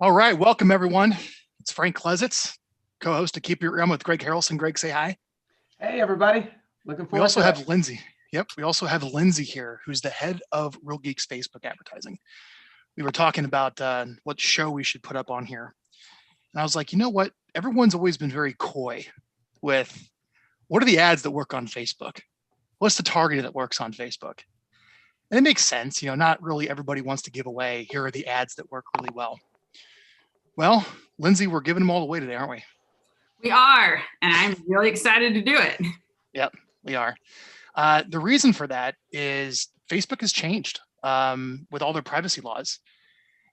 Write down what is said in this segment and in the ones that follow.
All right, welcome everyone. It's Frank Klesitz, co-host of Keep It Real with Greg Harrelson. Greg, say hi. Hey, everybody. Looking We forward also to it. have Lindsay. Yep, we also have Lindsay here, who's the head of Real Geeks Facebook advertising. We were talking about what show we should put up on here. And I was like, you know what? Everyone's always been very coy with what are the ads that work on Facebook? What's the targeting that works on Facebook? And it makes sense. Not really everybody wants to give away, here are the ads that work really well. Well, Lindsay, we're giving them all away today, aren't we? We are, and I'm really excited to do it. Yep, we are. The reason for that is Facebook has changed with all their privacy laws.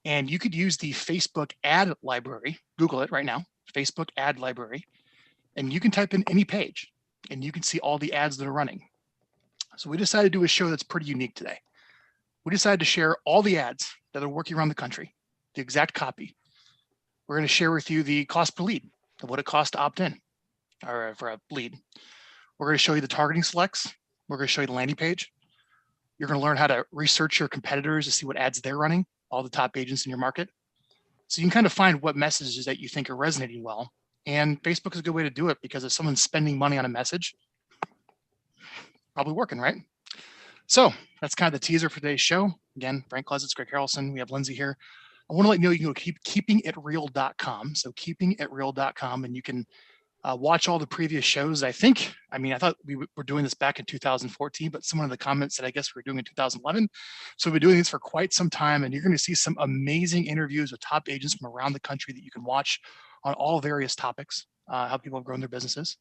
And you could use the Facebook ad library, Google it right now, Facebook ad library, and you can type in any page and you can see all the ads that are running. So we decided to do a show that's pretty unique today. We decided to share all the ads that are working around the country, the exact copy. We're going to share with you the cost per lead of what it costs to opt in or for a lead. We're going to show you the targeting selects. We're going to show you the landing page. You're going to learn how to research your competitors to see what ads they're running, all the top agents in your market. So you can kind of find what messages that you think are resonating well. And Facebook is a good way to do it because if someone's spending money on a message, probably working, right? So that's kind of the teaser for today's show. Again, Frank Klesitz, Greg Harrelson. We have Lindsay here. I want to let you know you can go to keepingitreal.com. So keepingitreal.com, and you can watch all the previous shows. I thought we were doing this back in 2014, but someone in the comments said, I guess we were doing it in 2011. So we've been doing this for quite some time, and you're going to see some amazing interviews with top agents from around the country that you can watch on all various topics, how people have grown their businesses.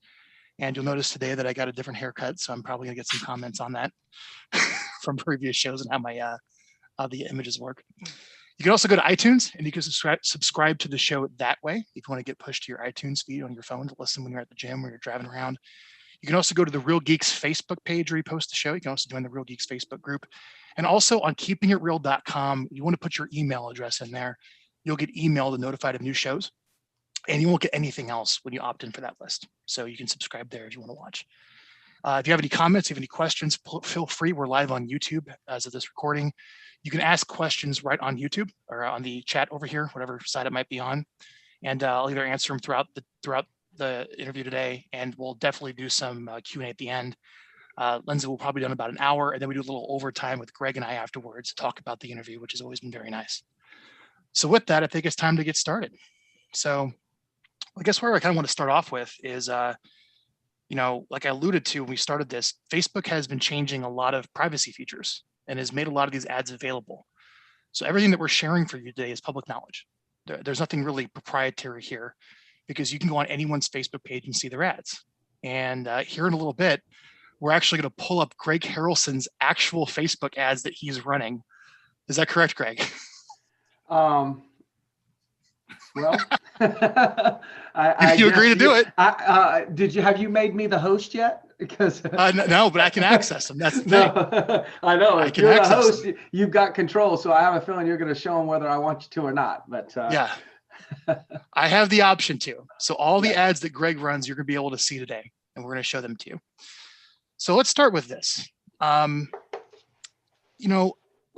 And you'll notice today that I got a different haircut, so I'm probably going to get some comments on that from previous shows and how the images work. You can also go to iTunes and you can subscribe to the show that way if you want to get pushed to your iTunes feed on your phone to listen when you're at the gym or you're driving around. You can also go to the Real Geeks Facebook page where you post the show. You can also join the Real Geeks Facebook group. And also on keepingitreal.com, you want to put your email address in there. You'll get emailed and notified of new shows. And you won't get anything else when you opt in for that list. So you can subscribe there if you want to watch. If you have any comments, if you have any questions, feel free. We're live on YouTube as of this recording. You can ask questions right on YouTube or on the chat over here, whatever side it might be on. And I'll either answer them throughout the interview today, and we'll definitely do some Q&A at the end. Lindsay will probably done about an hour, and then we do a little overtime with Greg and I afterwards to talk about the interview, which has always been very nice. So with that, I think it's time to get started. So I guess where I kind of want to start off with is, like I alluded to when we started this, Facebook has been changing a lot of privacy features and has made a lot of these ads available. So everything that we're sharing for you today is public knowledge. There's nothing really proprietary here because you can go on anyone's Facebook page and see their ads. And here in a little bit, we're actually going to pull up Greg Harrelson's actual Facebook ads that he's running. Is that correct, Greg? Well, I you agree to do it. Have you made me the host yet? Because no, but I can access them. That's the thing. No, I know. I if can you're the access host, them. you've got control. So I have a feeling you're going to show them whether I want you to or not. But yeah, I have the option to. So all the ads that Greg runs, you're going to be able to see today, and we're going to show them to you. So let's start with this.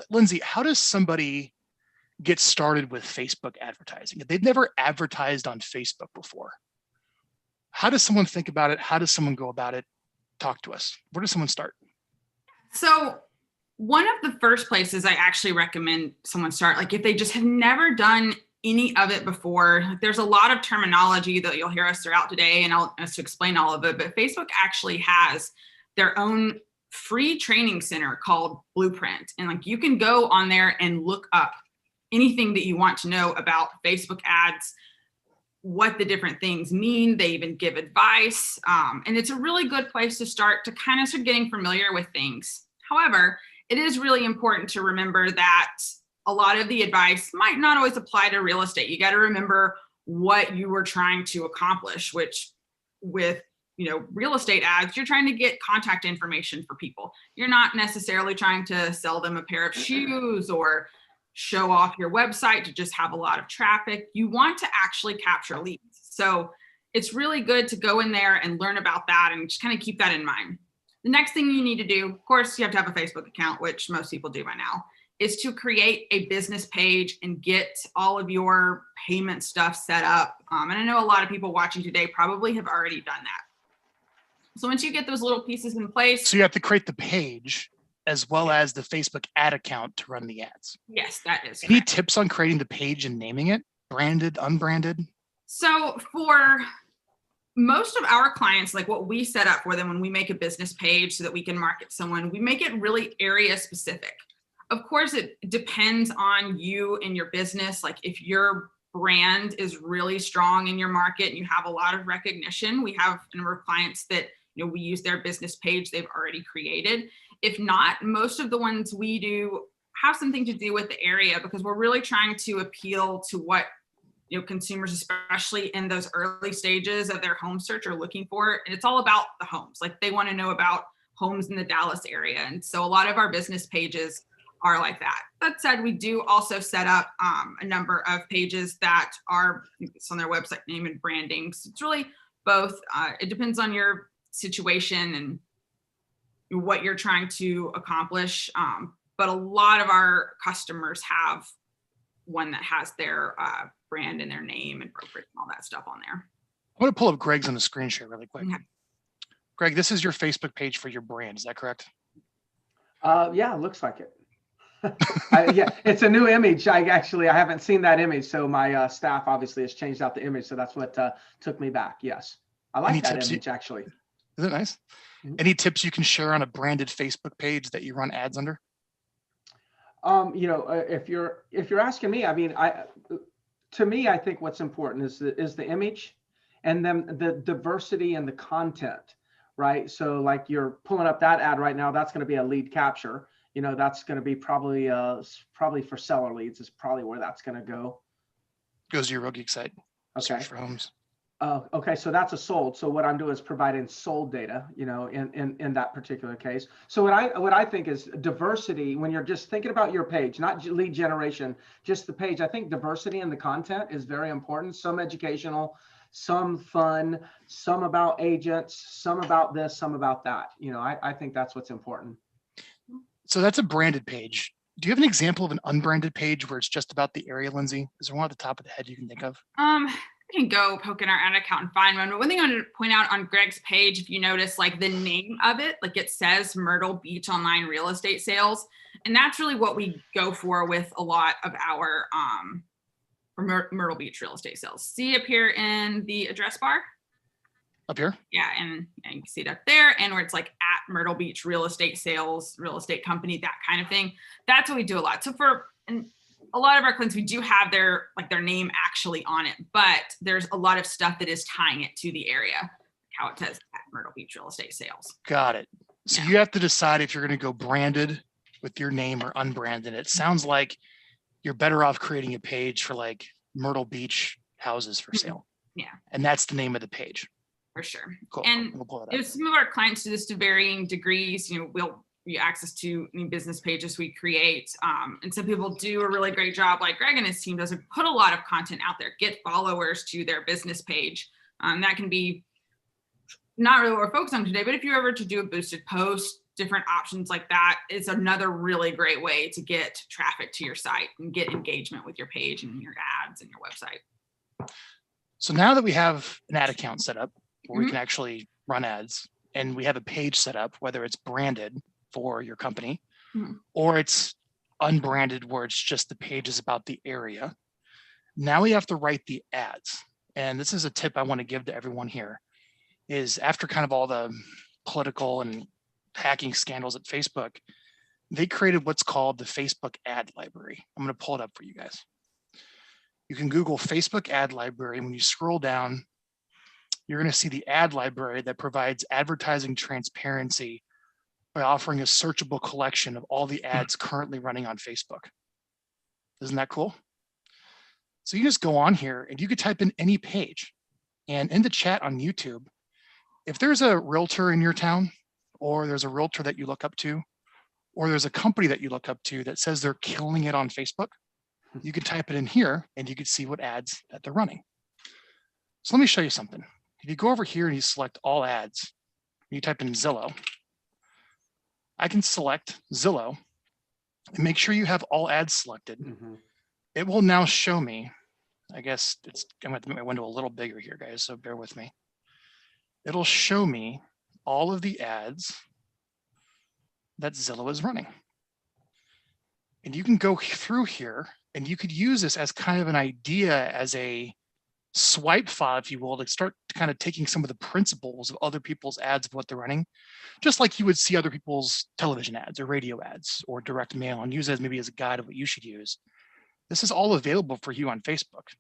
Lindsay, how does somebody get started with Facebook advertising? If they've never advertised on Facebook before, how does someone think about it? How does someone go about it? Talk to us. Where does someone start? So one of the first places I actually recommend someone start, like if they just have never done any of it before, there's a lot of terminology that you'll hear us throughout today and I'll to explain all of it, but Facebook actually has their own free training center called Blueprint. And like you can go on there and look up anything that you want to know about Facebook ads, what the different things mean. They even give advice. And it's a really good place to start to kind of start getting familiar with things. However, it is really important to remember that a lot of the advice might not always apply to real estate. You got to remember what you were trying to accomplish, which with real estate ads, you're trying to get contact information for people. You're not necessarily trying to sell them a pair of shoes or show off your website to just have a lot of traffic. You want to actually capture leads. So it's really good to go in there and learn about that and just kind of keep that in mind. The next thing you need to do, of course, you have to have a Facebook account, which most people do by now. is to create a business page and get all of your payment stuff set up. And I know a lot of people watching today probably have already done that. So once you get those little pieces in place. So you have to create the page as well as the Facebook ad account to run the ads. Yes, that is Any correct. tips on creating the page and naming it? Branded, unbranded? So for most of our clients, like what we set up for them when we make a business page so that we can market someone, we make it really area specific. Of course, it depends on you and your business. Like if your brand is really strong in your market and you have a lot of recognition, we have a number of clients that, we use their business page they've already created. If not, most of the ones we do have something to do with the area, because we're really trying to appeal to what consumers, especially in those early stages of their home search, are looking for. And it's all about the homes. Like they want to know about homes in the Dallas area. And so a lot of our business pages are like that. That said, we do also set up a number of pages that are, it's on their website name and branding. So it's really both. It depends on your situation and what you're trying to accomplish. But a lot of our customers have one that has their brand and their name and brokerage and all that stuff on there. I'm going to pull up Greg's on the screen share really quick. Okay. Greg, this is your Facebook page for your brand. Is that correct? Yeah, it looks like it. Yeah, it's a new image. I haven't seen that image. So my staff obviously has changed out the image. So that's what took me back. Yes. I like that image actually. Is it nice? Mm-hmm. Any tips you can share on a branded Facebook page that you run ads under? If you're asking me, I mean, to me, I think what's important is the image, and then the diversity and the content, right? So like you're pulling up that ad right now, that's going to be a lead capture. That's going to be probably for seller leads is probably where that's going to go. Goes to your Real Geek site. Okay. Search for homes. Okay, so that's a sold. So what I'm doing is providing sold data, in that particular case. So what I think is diversity, when you're just thinking about your page, not lead generation, just the page. I think diversity in the content is very important. Some educational, some fun, some about agents, some about this, some about that. I think that's what's important. So that's a branded page. Do you have an example of an unbranded page where it's just about the area, Lindsay? Is there one at the top of the head you can think of? I can go poke in our ad account and find one. But one thing I want to point out on Greg's page, if you notice, like the name of it, like it says Myrtle Beach Online Real Estate Sales. And that's really what we go for with a lot of our Myrtle Beach real estate sales. See up here in the address bar? Up here? Yeah, and you can see it up there, and where it's like at Myrtle Beach Real Estate Sales, real estate company, that kind of thing. That's what we do a lot. So for a lot of our clients, we do have their name actually on it, but there's a lot of stuff that is tying it to the area, like how it says at Myrtle Beach Real Estate Sales. Got it. So Yeah. You have to decide if you're going to go branded with your name or unbranded. It sounds like you're better off creating a page for like Myrtle Beach houses for sale. Yeah. And that's the name of the page. For sure. Cool. And We'll pull it up. some of our clients do this to varying degrees. We'll get access to any business pages we create. And some people do a really great job, like Greg and his team does, put a lot of content out there, get followers to their business page. That can be not really what we're focused on today, but if you're ever to do a boosted post, different options like that is another really great way to get traffic to your site and get engagement with your page and your ads and your website. So now that we have an ad account set up where we can actually run ads, and we have a page set up, whether it's branded for your company or it's unbranded where it's just the pages about the area, now we have to write the ads. And this is a tip I want to give to everyone here, is after kind of all the political and hacking scandals at Facebook, they created what's called the Facebook ad library. I'm going to pull it up for you guys. You can Google Facebook ad library. When you scroll down, you're going to see the ad library that provides advertising transparency by offering a searchable collection of all the ads currently running on Facebook. Isn't that cool? So you just go on here and you could type in any page, and in the chat on YouTube, if there's a realtor in your town, or there's a realtor that you look up to, or there's a company that you look up to that says they're killing it on Facebook, you could type it in here and you could see what ads that they're running. So let me show you something. If you go over here and you select all ads, you type in Zillow, I can select Zillow and make sure you have all ads selected. Mhm. It will now show me, I guess I'm going to make my window a little bigger here, guys, so bear with me. It'll show me all of the ads that Zillow is running. And you can go through here and you could use this as kind of an idea, as a swipe file, if you will, to start kind of taking some of the principles of other people's ads of what they're running, just like you would see other people's television ads or radio ads or direct mail, and use it as maybe as a guide of what you should use. This is all available for you on Facebook.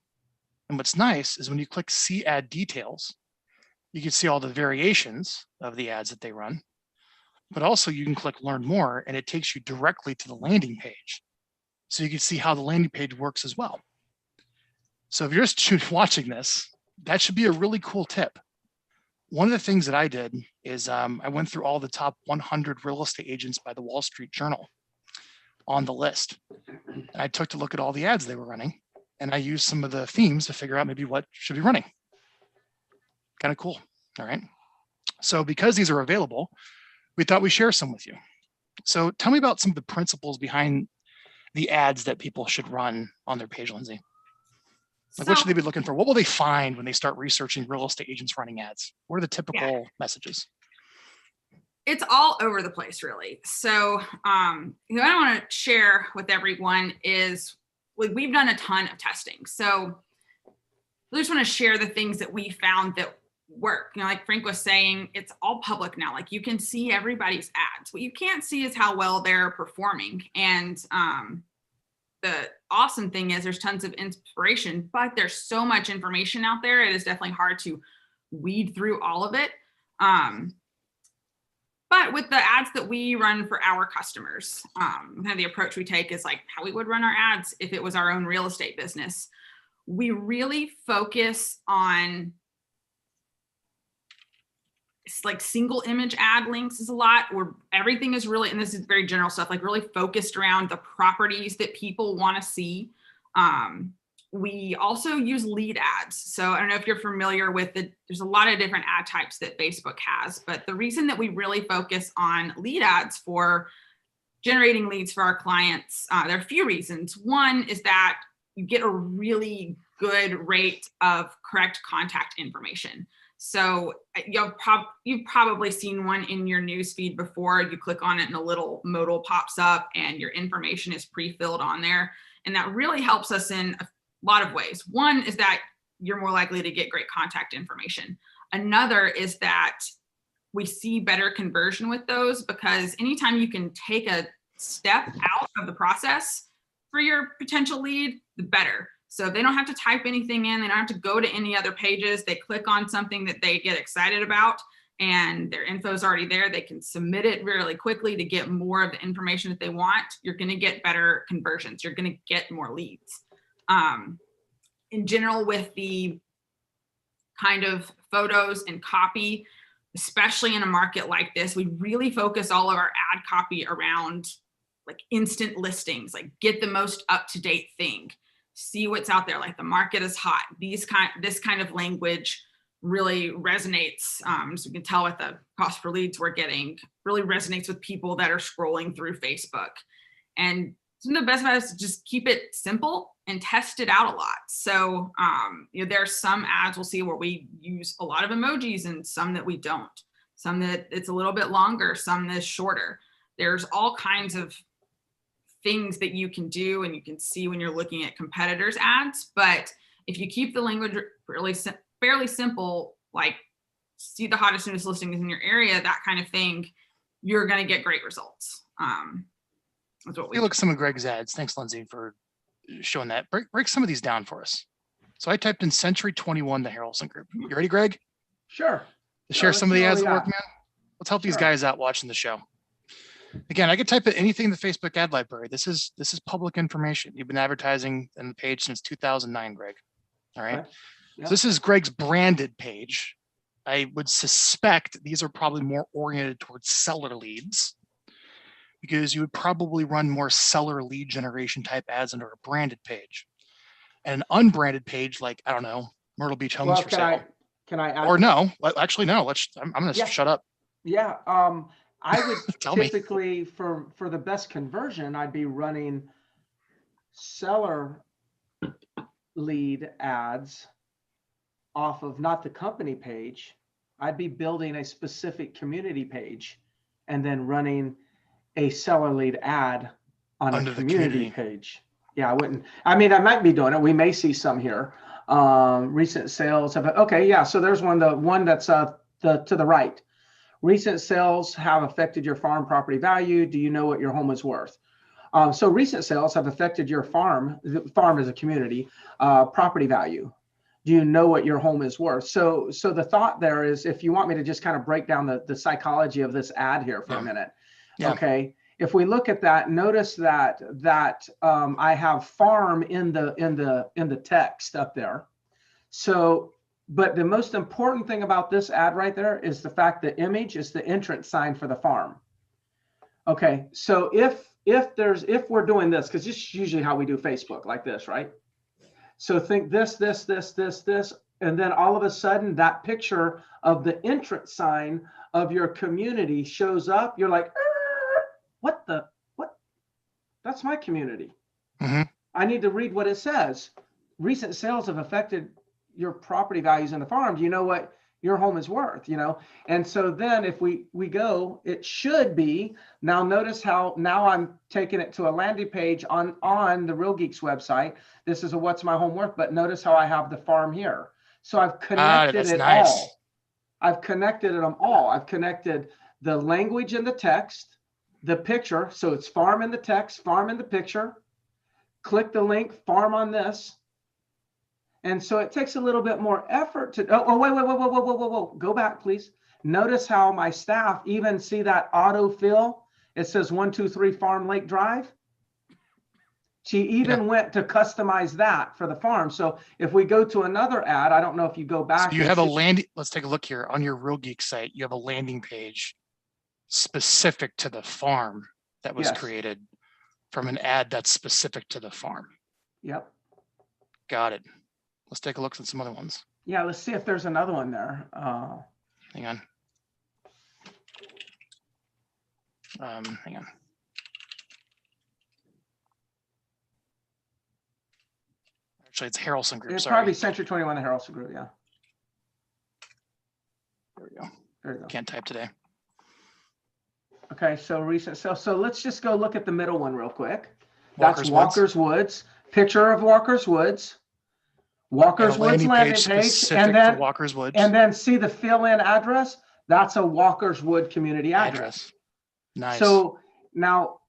And what's nice is when you click see ad details, you can see all the variations of the ads that they run, but also you can click learn more and it takes you directly to the landing page. So you can see how the landing page works as well. So if you're just watching this, that should be a really cool tip. One of the things that I did is I went through all the top 100 real estate agents by the Wall Street Journal on the list. And I took a look at all the ads they were running, and I used some of the themes to figure out maybe what should be running. Kind of cool. All right. So because these are available, we thought we'd share some with you. So tell me about some of the principles behind the ads that people should run on their page, Lindsay. Like, what should they be looking for? What will they find when they start researching real estate agents running ads? What are the typical messages? It's all over the place, really. So what I want to share with everyone is we've done a ton of testing. So I just want to share the things that we found that work. Like Frank was saying, it's all public now. Like, you can see everybody's ads. What you can't see is how well they're performing. And the awesome thing is there's tons of inspiration, but there's so much information out there. It is definitely hard to weed through all of it. But with the ads that we run for our customers, kind of the approach we take is like how we would run our ads if it was our own real estate business. We really focus on like single image ad links is a lot, where everything is really, and this is very general stuff, like really focused around the properties that people want to see. We also use lead ads. So I don't know if you're familiar with it. There's a lot of different ad types that Facebook has, but the reason that we really focus on lead ads for generating leads for our clients, there are a few reasons. One is that you get a really good rate of correct contact information. So you've probably seen one in your news feed before. You click on it and a little modal pops up and your information is pre-filled on there. And that really helps us in a lot of ways. One is that you're more likely to get great contact information. Another is that we see better conversion with those, because anytime you can take a step out of the process for your potential lead, the better. So they don't have to type anything in. They don't have to go to any other pages. They click on something that they get excited about and their info is already there. They can submit it really quickly to get more of the information that they want. You're going to get better conversions. You're going to get more leads. In general, with the kind of photos and copy, especially in a market like this, we really focus all of our ad copy around like instant listings, like get the most up-to-date thing. See what's out there, like the market is hot. This kind of language really resonates. So you can tell with the cost per leads we're getting, really resonates with people that are scrolling through Facebook. And some of the best ways is just keep it simple and test it out a lot. So there's some ads we'll see where we use a lot of emojis and some that we don't. Some that it's a little bit longer, some that's shorter. There's all kinds of things that you can do and you can see when you're looking at competitors' ads. But if you keep the language really fairly simple, like see the hottest newest listings in your area, that kind of thing, you're going to get great results. That's what we look at some of Greg's ads. Thanks, Lindsay, for showing that. Break some of these down for us. So I typed in Century 21, the Harrelson Group. You ready, Greg? Sure. To share some of the ads that work, man? Let's help these guys out watching the show. Again, I could type in anything in the Facebook ad library. This is public information. You've been advertising on the page since 2009, Greg. All right. Okay. Yeah. So this is Greg's branded page. I would suspect these are probably more oriented towards seller leads, because you would probably run more seller lead generation type ads under a branded page. And an unbranded page, like, I don't know, Myrtle Beach Homes for sale. Can I add? Or no, actually, no, I'm going to shut up. Yeah. I would Tell me. typically, for the best conversion, I'd be running seller lead ads off of not the company page. I'd be building a specific community page and then running a seller lead ad on Under a the community community. page. Yeah, I wouldn't. I mean, I might be doing it. We may see some here. Recent sales have. Okay, yeah. So there's one. The one that's to the right. Recent sales have affected your farm property value. Do you know what your home is worth? So recent sales have affected your farm. The farm as a community property value. Do you know what your home is worth? So the thought there is, if you want me to just kind of break down the psychology of this ad here for a minute. Yeah. Okay. If we look at that, notice that I have farm in the text up there. So, but the most important thing about this ad right there is the fact the image is the entrance sign for the farm. Okay. So if we're doing this, because this is usually how we do Facebook, like this, right? So think this, and then all of a sudden that picture of the entrance sign of your community shows up. You're like, what? That's my community. Mm-hmm. I need to read what it says. Recent sales have affected your property values in the farm. Do you know what your home is worth? And so then if we go, it should be, now notice how now I'm taking it to a landing page on the Real Geeks website. This is a what's my home worth, but notice how I have the farm here. So I've connected it nice. all. I've connected them all. I've connected the language and the text, the picture. So it's farm in the text, farm in the picture. Click the link, farm on this. And so it takes a little bit more effort to, whoa. Go back, please. Notice how my staff even see that autofill. It says 123 Farm Lake Drive. She even went to customize that for the farm. So if we go to another ad, I don't know if you go back. So you have a landing, let's take a look here on your Real Geek site. You have a landing page specific to the farm that was created from an ad that's specific to the farm. Yep. Got it. Let's take a look at some other ones. Yeah, let's see if there's another one there. Hang on. Hang on. Actually, it's Harrelson Group. It's sorry. probably Century 21, the Harrelson Group. Yeah. There we go. There you go. Can't type today. Okay, so recent sales. So let's just go look at the middle one real quick. Walker's That's Walker's Woods. Picture of Walker's Woods. Walker's Woods landing page, and then Walker's Woods, and then see the fill-in address. That's a Walker's Wood community address. Nice. So now,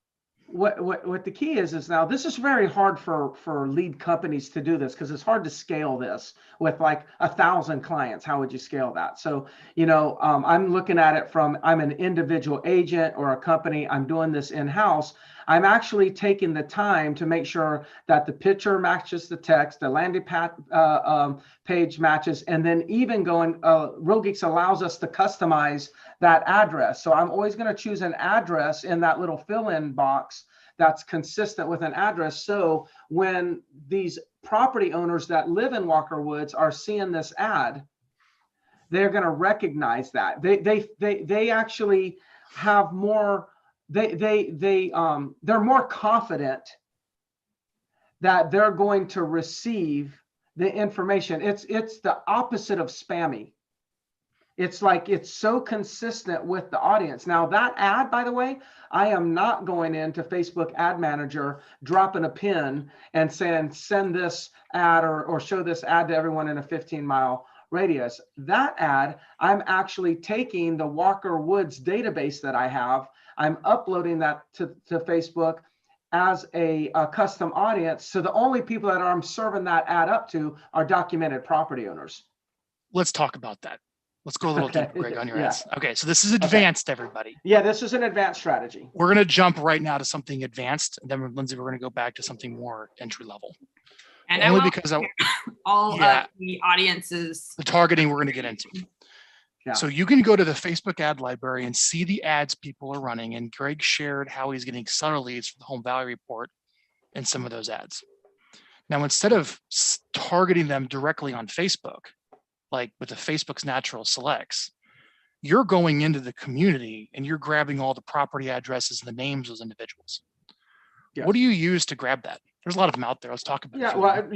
what the key is now this is very hard for lead companies to do this because it's hard to scale this with like 1,000 clients. How would you scale that? So I'm looking at it from I'm an individual agent or a company. I'm doing this in-house. I'm actually taking the time to make sure that the picture matches the text, the landing page matches, and then even going, Real Geeks allows us to customize that address. So I'm always going to choose an address in that little fill-in box that's consistent with an address. So when these property owners that live in Walker Woods are seeing this ad, they're going to recognize that. They actually have more. They're more confident that they're going to receive the information. It's the opposite of spammy. It's like it's so consistent with the audience. Now that ad, by the way, I am not going into Facebook Ad Manager, dropping a pin and saying send this ad or show this ad to everyone in a 15-mile radius. That ad, I'm actually taking the Walker Woods database that I have. I'm uploading that to Facebook as a custom audience. So the only people that I'm serving that ad up to are documented property owners. Let's talk about that. Let's go a little deeper, Greg, on your ads. Okay, so this is Okay. advanced, everybody. Yeah, this is an advanced strategy. We're going to jump right now to something advanced, and then Lindsay, we're going to go back to something more entry level. And Only because all of the audiences, the targeting we're going to get into. Yeah. So you can go to the Facebook ad library and see the ads people are running. And Greg shared how he's getting seller leads for the home value report and some of those ads. Now, instead of targeting them directly on Facebook, like with the Facebook's natural selects, you're going into the community and you're grabbing all the property addresses and the names of those individuals. Yes. What do you use to grab that? There's a lot of them out there. Let's talk about it. Yeah, well,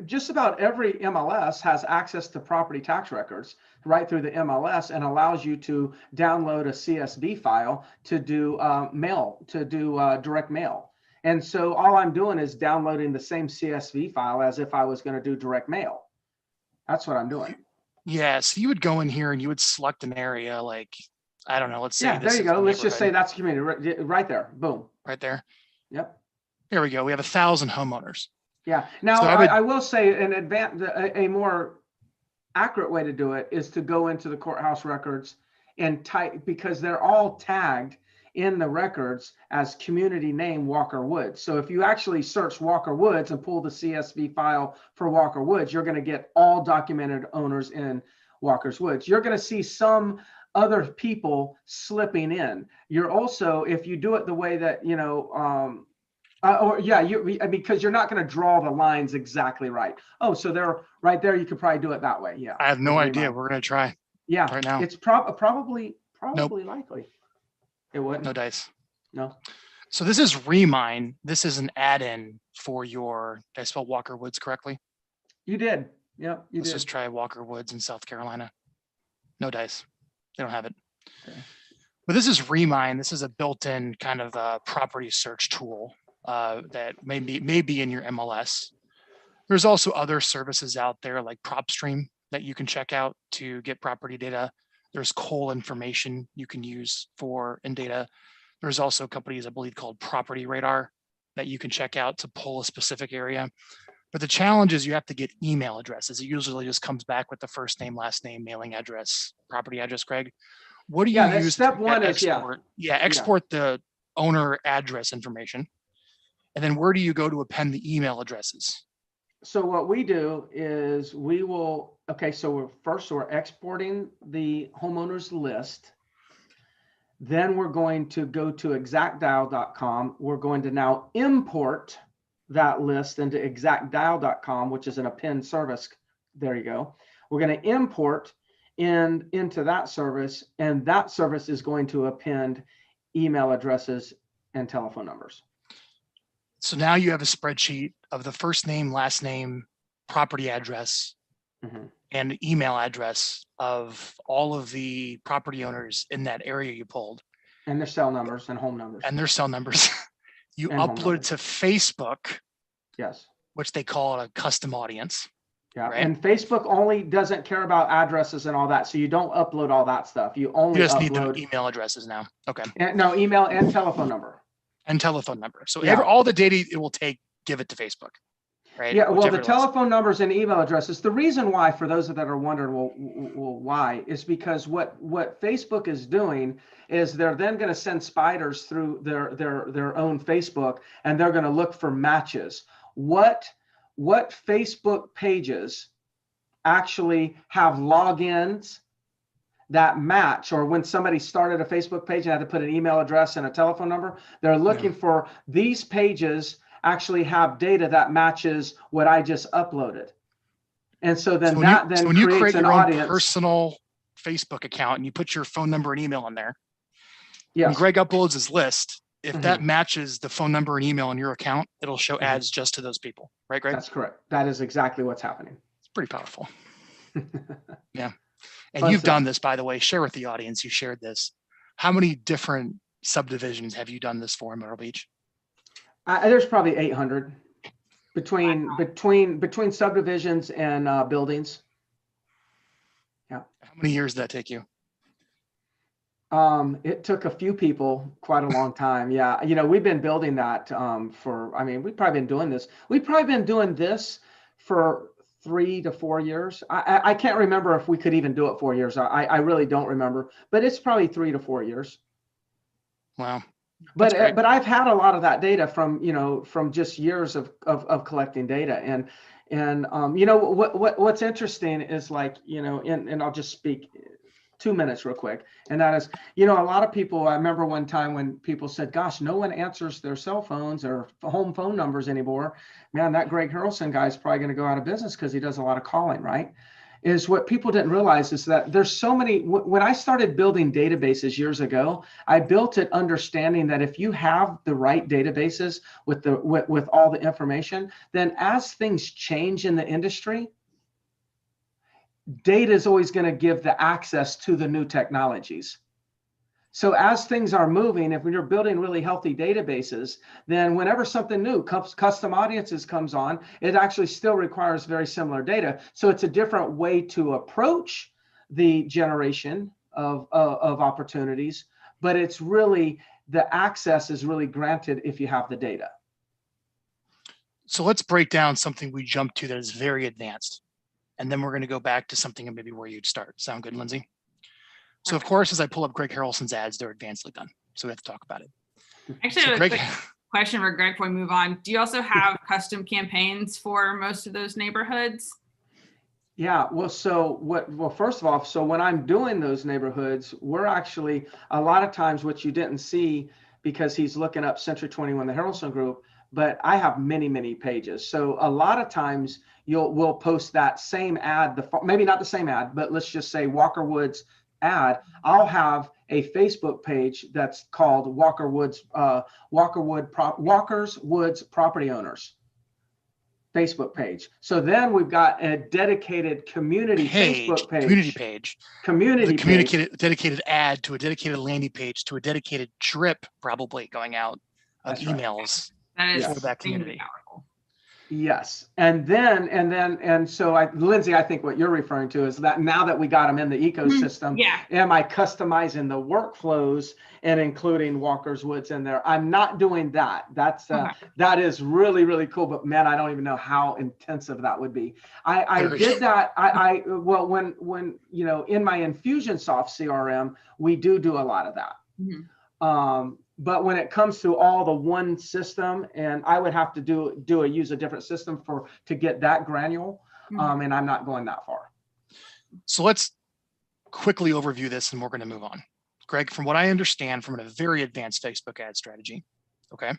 just about every MLS has access to property tax records right through the MLS and allows you to download a CSV file to do direct mail. And so all I'm doing is downloading the same CSV file as if I was going to do direct mail. That's what I'm doing. Yeah, so you would go in here and you would select an area like, I don't know, let's say. Yeah, there you go. Let's just say that's community right there. Boom. Right there. Yep. There we go. We have 1,000 homeowners. Yeah. Now, so I will say a more accurate way to do it is to go into the courthouse records and type, because they're all tagged in the records as community name Walker Woods. So if you actually search Walker Woods and pull the CSV file for Walker Woods, you're going to get all documented owners in Walker's Woods. You're going to see some other people slipping in. You're also, if you do it the way that, because you're not going to draw the lines exactly right. Oh, so they're right there. You could probably do it that way. Yeah. I have no idea. We're going to try. Yeah. Right now. It's probably Nope. likely. It wouldn't. No dice. No. So this is Remine. This is an add-in for your, did I spell Walker Woods correctly? You did. Yeah, you Let's did. just try Walker Woods in South Carolina. No dice. They don't have it. Okay. But this is Remine. This is a built-in kind of property search tool that may be in your MLS. There's also other services out there like PropStream that you can check out to get property data. There's coal information you can use in data. There's also companies, I believe, called Property Radar that you can check out to pull a specific area. But the challenge is you have to get email addresses. It usually just comes back with the first name, last name, mailing address, property address. Greg, what do you use? Step one is export the owner address information. And then where do you go to append the email addresses? So what we do is we're exporting the homeowners list. Then we're going to go to exactdial.com. We're going to now import that list into exactdial.com, which is an append service. There you go. We're going to import into that service, and that service is going to append email addresses and telephone numbers. So now you have a spreadsheet of the first name, last name, property address, and email address of all of the property owners in that area you pulled. And their cell numbers and home numbers. And their cell numbers. You upload it to Facebook. Yes. Which they call a custom audience. Yeah. Right? And Facebook only doesn't care about addresses and all that. So you don't upload all that stuff. You only just need the email addresses now. Okay. No, email and telephone number. And telephone number. So all the data it will take, give it to Facebook. Right? Yeah, well, the telephone numbers and email addresses. The reason why, for those that are wondering, well, why, is because what Facebook is doing is they're then going to send spiders through their own Facebook, and they're going to look for matches. What Facebook pages actually have logins that match, or when somebody started a Facebook page and had to put an email address and a telephone number, they're looking for these pages actually have data that matches what I just uploaded. And so then when you create your own personal Facebook account and you put your phone number and email in there, yes. When Greg uploads his list, if that matches the phone number and email in your account, it'll show ads just to those people. Right, Greg? That's correct. That is exactly what's happening. It's pretty powerful. Yeah. And you've done this, by the way. Share with the audience. You shared this. How many different subdivisions have you done this for in Myrtle Beach? There's probably 800 between subdivisions and buildings. Yeah. How many years did that take you? It took a few people quite a long time. Yeah. We've been building that we've probably been doing this. We've probably been doing this for 3 to 4 years. I can't remember if we could even do it 4 years. I really don't remember, but it's probably 3 to 4 years. Wow. But I've had a lot of that data from just years of collecting data. And what's interesting is and I'll just speak 2 minutes real quick. And that is, a lot of people, I remember one time when people said, gosh, no one answers their cell phones or home phone numbers anymore. Man, that Greg Harrelson guy is probably going to go out of business because he does a lot of calling, right? is what people didn't realize is that there's so many. When I started building databases years ago, I built it understanding that if you have the right databases with all the information, then as things change in the industry, data is always going to give the access to the new technologies. So as things are moving, if you're building really healthy databases, then whenever something new comes, custom audiences comes on, it actually still requires very similar data. So it's a different way to approach the generation of opportunities, but it's really, the access is really granted if you have the data. So let's break down something we jumped to that is very advanced. And then we're going to go back to something and maybe where you'd start. Sound good, Lindsay? So of course, as I pull up Greg Harrelson's ads, they're advancedly done. So we have to talk about it. Actually, So I have Greg, a quick question for Greg before we move on. Do you also have custom campaigns for most of those neighborhoods? Yeah, well, first of all, so when I'm doing those neighborhoods, we're actually, a lot of times what you didn't see because he's looking up Century 21, the Harrelson Group, but I have many, many pages. So a lot of times we'll post that same ad, maybe not the same ad, but let's just say Walker Woods ad. I'll have a Facebook page that's called Walker's Woods Property Owners Facebook page. So then we've got a dedicated community Facebook page, dedicated ad to a dedicated landing page to a dedicated drip probably going out of That's right. emails That is for that community. powerful. Yes. And so Lindsay, I think what you're referring to is that now that we got them in the ecosystem, am I customizing the workflows and including Walker's Woods in there? I'm not doing that. That is really, really cool. But man, I don't even know how intensive that would be. I did that. Well, when in my Infusionsoft CRM, we do a lot of that. Mm-hmm. But when it comes to all the one system, and I would have to use a different system to get that granular, and I'm not going that far. So let's quickly overview this, and we're going to move on. Greg, from what I understand from a very advanced Facebook ad strategy, okay,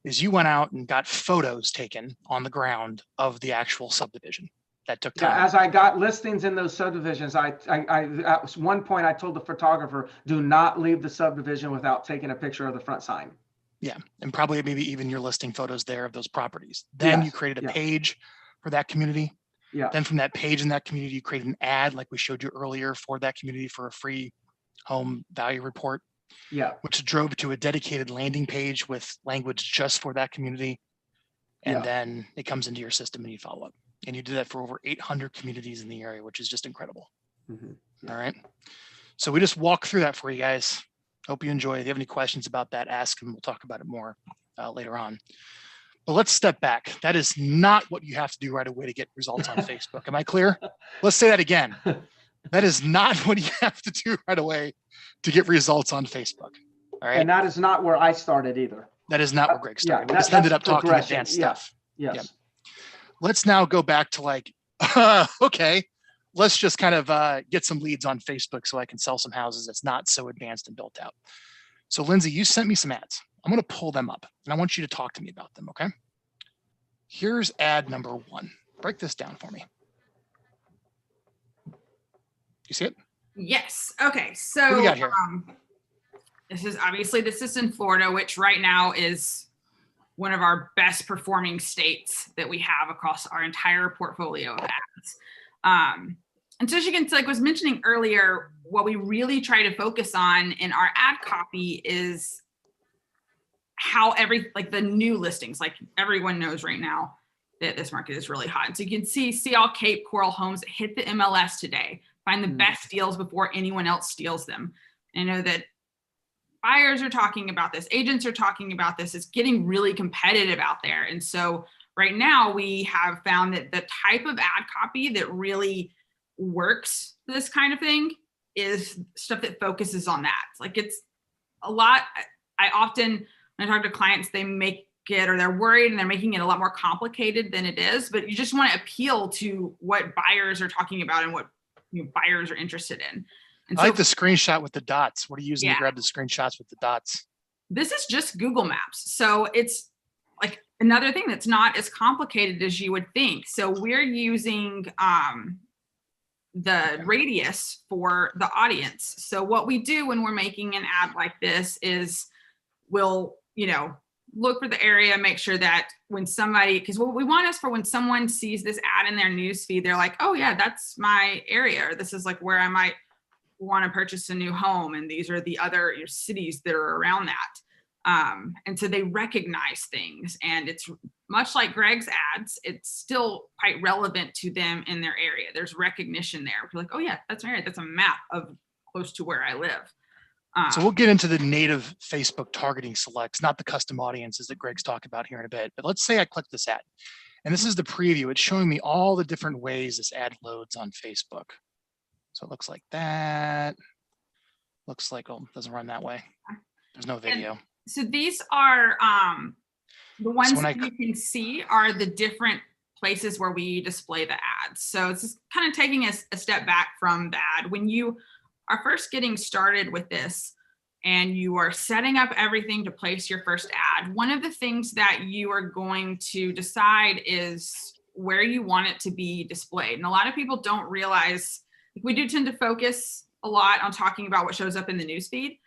is you went out and got photos taken on the ground of the actual subdivision. That took time. Yeah, as I got listings in those subdivisions, I at one point I told the photographer, do not leave the subdivision without taking a picture of the front sign. Yeah, and probably maybe even your listing photos there of those properties. Then you created a page for that community. Yeah. Then from that page in that community, you created an ad like we showed you earlier for that community for a free home value report. Yeah. Which drove to a dedicated landing page with language just for that community. And then it comes into your system and you follow up. And you did that for over 800 communities in the area, which is just incredible. Mm-hmm. All right. So we just walked through that for you guys. Hope you enjoy. If you have any questions about that, ask and we'll talk about it more later on. But let's step back. That is not what you have to do right away to get results on Facebook. Am I clear? Let's say that again. That is not what you have to do right away to get results on Facebook. All right. And that is not where I started either. That is not where Greg started. We just ended up talking advanced stuff. Yes. Yep. Let's now go back to okay, let's just kind of get some leads on Facebook so I can sell some houses that's not so advanced and built out. So Lindsay, you sent me some ads. I'm going to pull them up and I want you to talk to me about them. Okay. Here's ad number 1. Break this down for me. You see it? Yes. Okay. So what do we got here? This is in Florida, which right now is one of our best performing states that we have across our entire portfolio of ads. And so as you can see, like I was mentioning earlier, what we really try to focus on in our ad copy is how the new listings, like everyone knows right now that this market is really hot. And so you can see all Cape Coral homes that hit the MLS today, find the best deals before anyone else steals them. And I know that buyers are talking about this, agents are talking about this. It's getting really competitive out there. And so right now we have found that the type of ad copy that really works for this kind of thing is stuff that focuses on that. Like it's a lot. I often, when I talk to clients, they make it, or they're worried and they're making it a lot more complicated than it is, but you just want to appeal to what buyers are talking about and what buyers are interested in. And I like the screenshot with the dots. What are you using to grab the screenshots with the dots? This is just Google Maps. So it's like another thing that's not as complicated as you would think. So we're using the radius for the audience. So what we do when we're making an ad like this is we'll, look for the area, make sure that when somebody, because what we want is for when someone sees this ad in their newsfeed, they're like, oh yeah, that's my area. Or this is like where I might want to purchase a new home. And these are the other cities that are around that. And so they recognize things, and it's much like Greg's ads, it's still quite relevant to them in their area. There's recognition there. We're like, oh yeah, that's my area. That's a map of close to where I live. So we'll get into the native Facebook targeting selects, not the custom audiences that Greg's talking about here in a bit. But let's say I click this ad, and this is the preview. It's showing me all the different ways this ad loads on Facebook. So it looks like that. Looks like, oh, it doesn't run that way. There's no video. So these are the ones that you can see are the different places where we display the ads. So it's just kind of taking a step back from the ad. When you are first getting started with this and you are setting up everything to place your first ad, one of the things that you are going to decide is where you want it to be displayed. And a lot of people don't realize, we do tend to focus a lot on talking about what shows up in the newsfeed,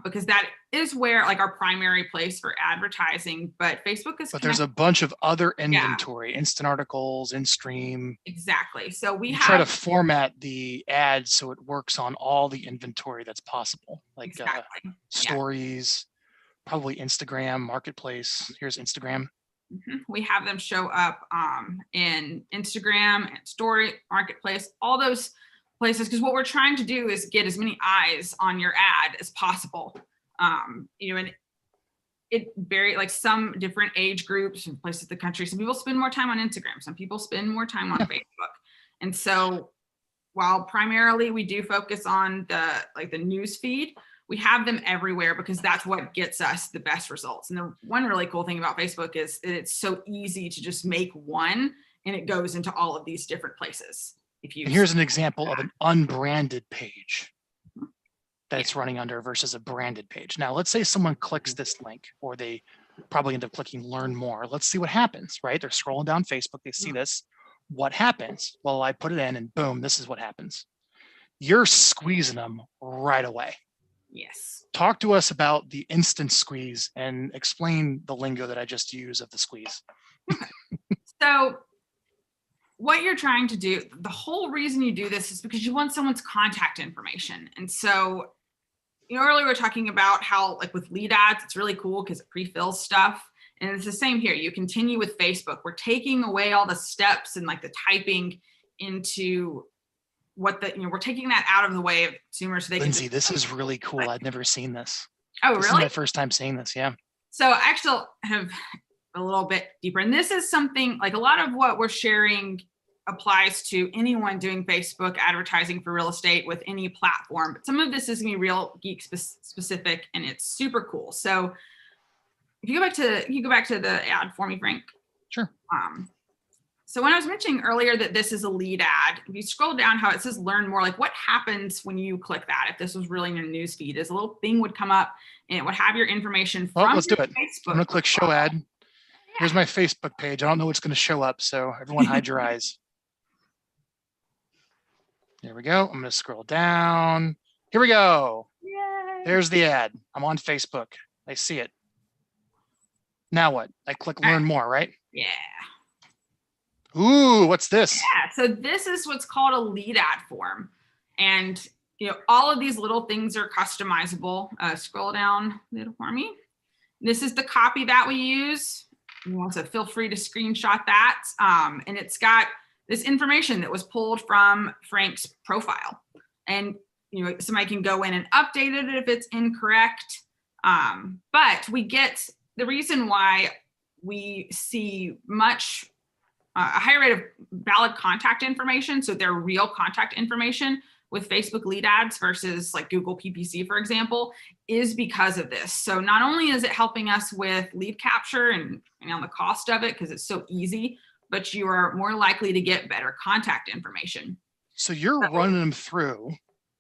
because that is where like our primary place for advertising, but Facebook is. But there's a bunch of other inventory, instant articles, in-stream. Exactly. So we try to format the ad so it works on all the inventory that's possible, like stories, probably Instagram, marketplace. Here's Instagram. We have them show up in Instagram and story, marketplace, all those places, because what we're trying to do is get as many eyes on your ad as possible. And it varies, like some different age groups and places in the country. Some people spend more time on Instagram. Some people spend more time on Facebook. And so while primarily we do focus on the news feed, we have them everywhere because that's what gets us the best results. And the one really cool thing about Facebook is that it's so easy to just make one and it goes into all of these different places. And here's an example of an unbranded page that it's running under versus a branded page. Now, let's say someone clicks this link, or they probably end up clicking learn more. Let's see what happens, right? They're scrolling down Facebook. They see this. What happens? Well, I put it in and boom, this is what happens. You're squeezing them right away. Yes. Talk to us about the instant squeeze and explain the lingo that I just used of the squeeze. So what you're trying to do, the whole reason you do this is because you want someone's contact information. And so, earlier we were talking about how like with lead ads, it's really cool because it pre-fills stuff. And it's the same here. You continue with Facebook. We're taking away all the steps and like the typing into what we're taking that out of the way of consumers. So they Lindsay, this is really cool. I've never seen this. Oh, really? This is my first time seeing this. Yeah. So I actually have a little bit deeper. And this is something like a lot of what we're sharing applies to anyone doing Facebook advertising for real estate with any platform. But some of this is going to be real geek specific and it's super cool. So if you go back to the ad for me, Frank. Sure. So when I was mentioning earlier that this is a lead ad, if you scroll down how it says learn more, like what happens when you click that? If this was really in your news feed, is a little thing would come up and it would have your information from let's do it. Facebook. I'm going to click show ad. Yeah. Here's my Facebook page. I don't know what's going to show up. So everyone hide your eyes. There we go. I'm going to scroll down. Here we go. Yay. There's the ad. I'm on Facebook. I see it. Now what? I click learn more, right? Yeah. Ooh, what's this? Yeah, so this is what's called a lead ad form. And all of these little things are customizable. Scroll down a little for me. This is the copy that we use. So feel free to screenshot that. And it's got this information that was pulled from Frank's profile. And somebody can go in and update it if it's incorrect. But we get the reason why we see a higher rate of valid contact information. So they're real contact information with Facebook lead ads versus like Google PPC, for example, is because of this. So not only is it helping us with lead capture and on the cost of it, because it's so easy, but you are more likely to get better contact information. So you're running them through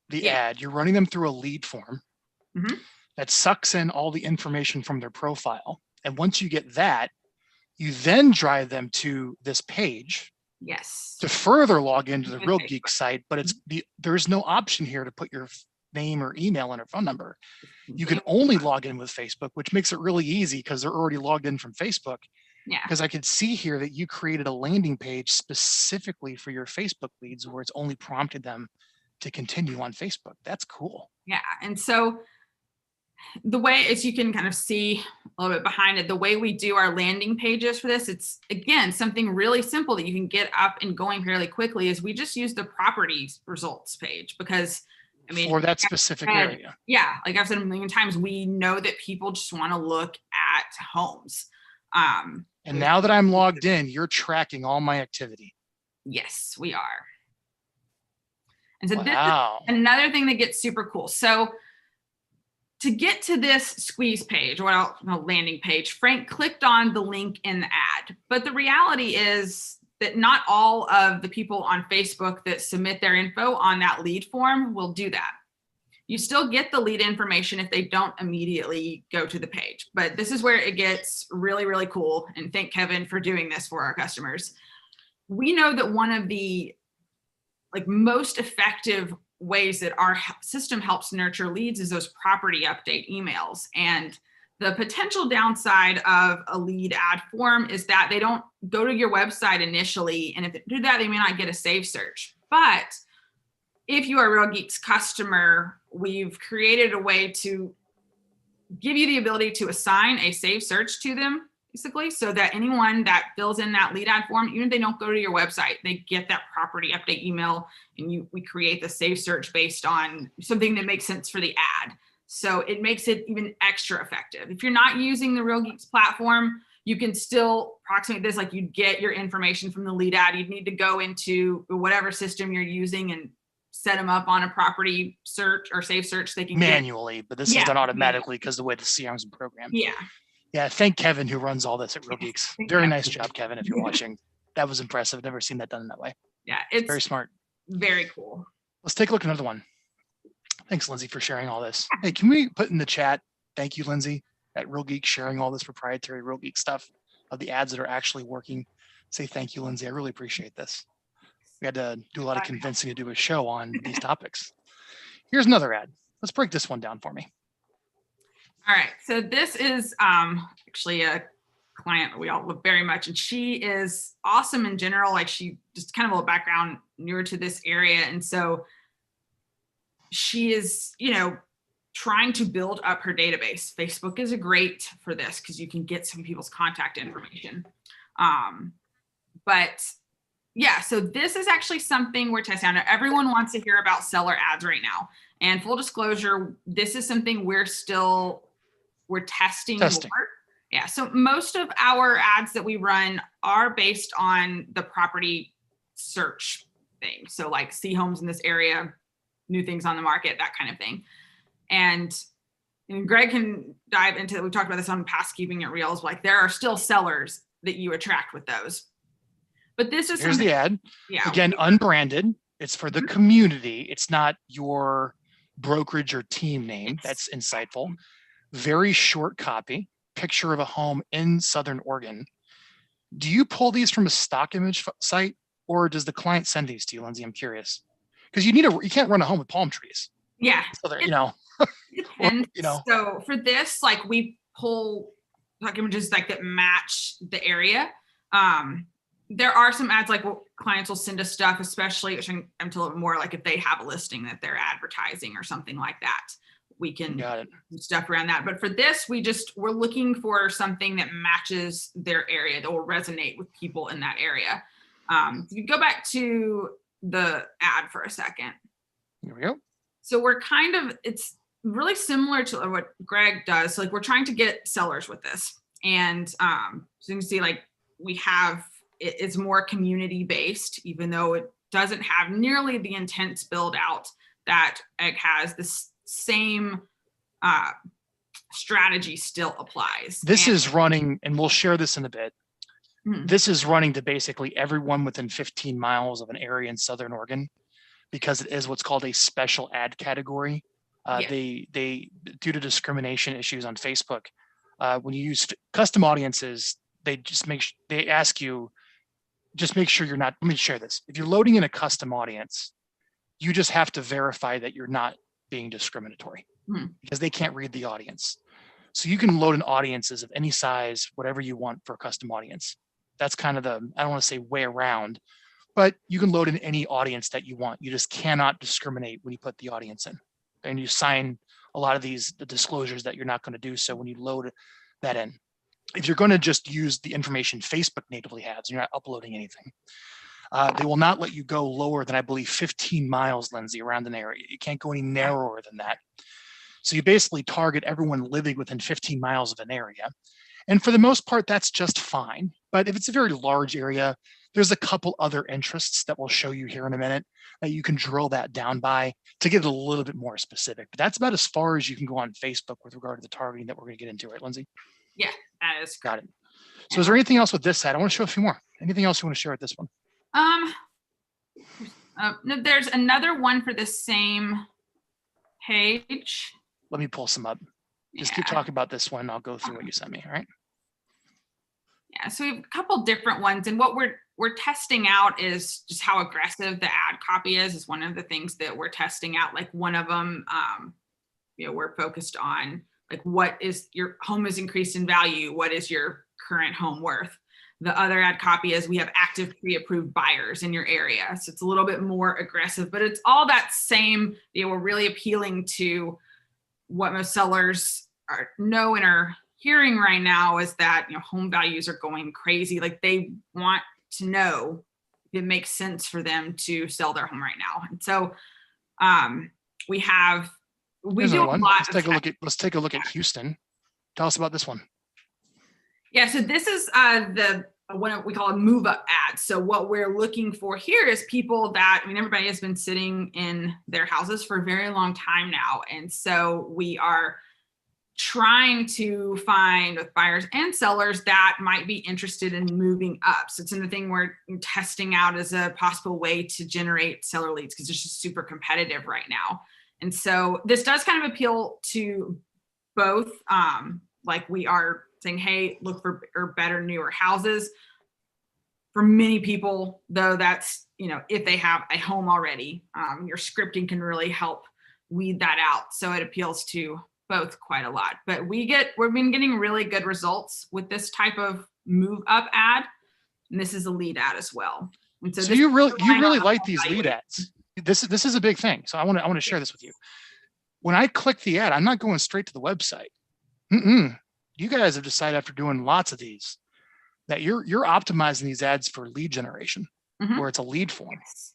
the ad, you're running them through a lead form that sucks in all the information from their profile. And once you get that, you then drive them to this page Yes. to further log into the With Real Facebook. Geek site, but there's no option here to put your name or email and or phone number. You can only log in with Facebook, which makes it really easy because they're already logged in from Facebook. Yeah. Because I could see here that you created a landing page specifically for your Facebook leads where it's only prompted them to continue on Facebook. That's cool. Yeah. And so the way, as you can kind of see a little bit behind it, the way we do our landing pages for this, it's again, something really simple that you can get up and going fairly quickly is we just use the properties results page because I mean, for that specific area. Yeah. Like I've said a million times, we know that people just want to look at homes. And now that I'm logged in, you're tracking all my activity. Yes, we are. And so Wow. this is another thing that gets super cool. So to get to this squeeze page or landing page, Frank clicked on the link in the ad. But the reality is that not all of the people on Facebook that submit their info on that lead form will do that. You still get the lead information if they don't immediately go to the page. But this is where it gets really, really cool. And thank Kevin for doing this for our customers. We know that one of the most effective ways that our system helps nurture leads is those property update emails. And the potential downside of a lead ad form is that they don't go to your website initially. And if they do that, they may not get a save search. But if you are a Real Geeks customer, we've created a way to give you the ability to assign a save search to them, basically, so that anyone that fills in that lead ad form, even if they don't go to your website, they get that property update email and we create the save search based on something that makes sense for the ad. So it makes it even extra effective. If you're not using the Real Geeks platform, you can still approximate this like you'd get your information from the lead ad. You'd need to go into whatever system you're using and set them up on a property search or save search. They can manually, but this is done automatically because the way the CRM is programmed. Yeah. Yeah. Thank Kevin who runs all this at Real Geeks. Very nice job, Kevin, if you're watching. That was impressive. Never seen that done in that way. Yeah. It's very smart. Very cool. Let's take a look at another one. Thanks, Lindsay, for sharing all this. Hey, can we put in the chat, thank you, Lindsay, at Real Geek sharing all this proprietary Real Geek stuff of the ads that are actually working. Say thank you, Lindsay. I really appreciate this. We had to do a lot of convincing to do a show on these topics. Here's another ad. Let's break this one down for me. All right. So this is actually a client that we all love very much. And she is awesome in general. Like she just kind of a little background newer to this area. And so she is, trying to build up her database. Facebook is great for this because you can get some people's contact information. But yeah, so this is actually something we're testing out. Everyone wants to hear about seller ads right now. And full disclosure, this is something we're testing. More. Yeah, so most of our ads that we run are based on the property search thing. So like see homes in this area, new things on the market, that kind of thing. And Greg can dive into, we talked about this on past Keeping It Real, like there are still sellers that you attract with those. But this is here's the ad. Yeah. Again, unbranded. It's for the community. It's not your brokerage or team name. That's insightful. Very short copy. Picture of a home in Southern Oregon. Do you pull these from a stock image site, or does the client send these to you, Lindsay? I'm curious, because you can't run a home with palm trees. Yeah. So there, And so for this, like we pull like images like that match the area. There are some ads like clients will send us stuff, especially which I'm a little bit more like if they have a listing that they're advertising or something like that, we can do stuff around that. But for this, we're looking for something that matches their area that will resonate with people in that area. If you go back to the ad for a second. Here we go. So it's really similar to what Greg does. So like we're trying to get sellers with this. And so you can see like it's more community based, even though it doesn't have nearly the intense build out that it has. This same strategy still applies. This is running, and we'll share this in a bit. This is running to basically everyone within 15 miles of an area in Southern Oregon, because it is what's called a special ad category. They due to discrimination issues on Facebook, when you use custom audiences, they just they ask you, just make sure you're not, let me share this. If you're loading in a custom audience, you just have to verify that you're not being discriminatory because they can't read the audience. So you can load in audiences of any size, whatever you want for a custom audience. That's kind of the, I don't want to say way around, but you can load in any audience that you want. You just cannot discriminate when you put the audience in. And you sign a lot of the disclosures that you're not going to do so when you load that in. If you're going to just use the information Facebook natively has, you're not uploading anything. They will not let you go lower than, I believe, 15 miles, Lindsay, around an area. You can't go any narrower than that. So you basically target everyone living within 15 miles of an area. And for the most part, that's just fine. But if it's a very large area, there's a couple other interests that we'll show you here in a minute that you can drill that down by to get it a little bit more specific. But that's about as far as you can go on Facebook with regard to the targeting that we're going to get into, right, Lindsay? Yeah, that is got it. So is there anything else with this side? I want to show a few more. Anything else you want to share with this one? No, there's another one for the same page. Let me pull some up. Just keep talking about this one. I'll go through what you sent me. All right. Yeah, so we have a couple different ones, and what we're testing out is just how aggressive the ad copy is one of the things that we're testing out. Like one of them, we're focused on like what is your home is increased in value, what is your current home worth. The other ad copy is we have active pre-approved buyers in your area. So it's a little bit more aggressive, but it's all that same, we're really appealing to what most sellers know and are hearing right now is that, home values are going crazy. Like they want to know if it makes sense for them to sell their home right now. And so we do a lot. Let's take a look at Houston. Tell us about this one. Yeah, so this is the what we call a move up ad. So what we're looking for here is people that, everybody has been sitting in their houses for a very long time now. And so we are trying to find with buyers and sellers that might be interested in moving up. So it's another thing we're testing out as a possible way to generate seller leads because it's just super competitive right now. And so this does kind of appeal to both, like we are saying, hey, look for better, newer houses. For many people, though, that's, if they have a home already, your scripting can really help weed that out. So it appeals to both quite a lot. But we've been getting really good results with this type of move up ad. And this is a lead ad as well. And so you really like these lead ads. This is a big thing. So I want to share this with you. When I click the ad, I'm not going straight to the website. You guys have decided after doing lots of these that you're optimizing these ads for lead generation, where it's a lead form. Yes.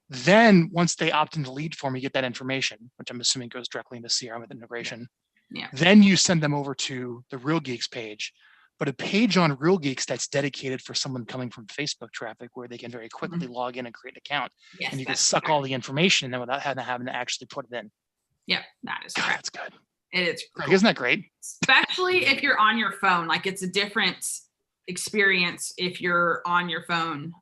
Then once they opt into lead form, you get that information, which I'm assuming goes directly into CRM with integration. Yeah. Then you send them over to the Real Geeks page, but a page on Real Geeks that's dedicated for someone coming from Facebook traffic where they can very quickly log in and create an account. Yes, and you can suck all the information in then without having to actually put it in. Yep, that is God, correct. that's good. It is. Cool. Isn't that great? Especially if you're on your phone, like it's a different experience if you're on your phone.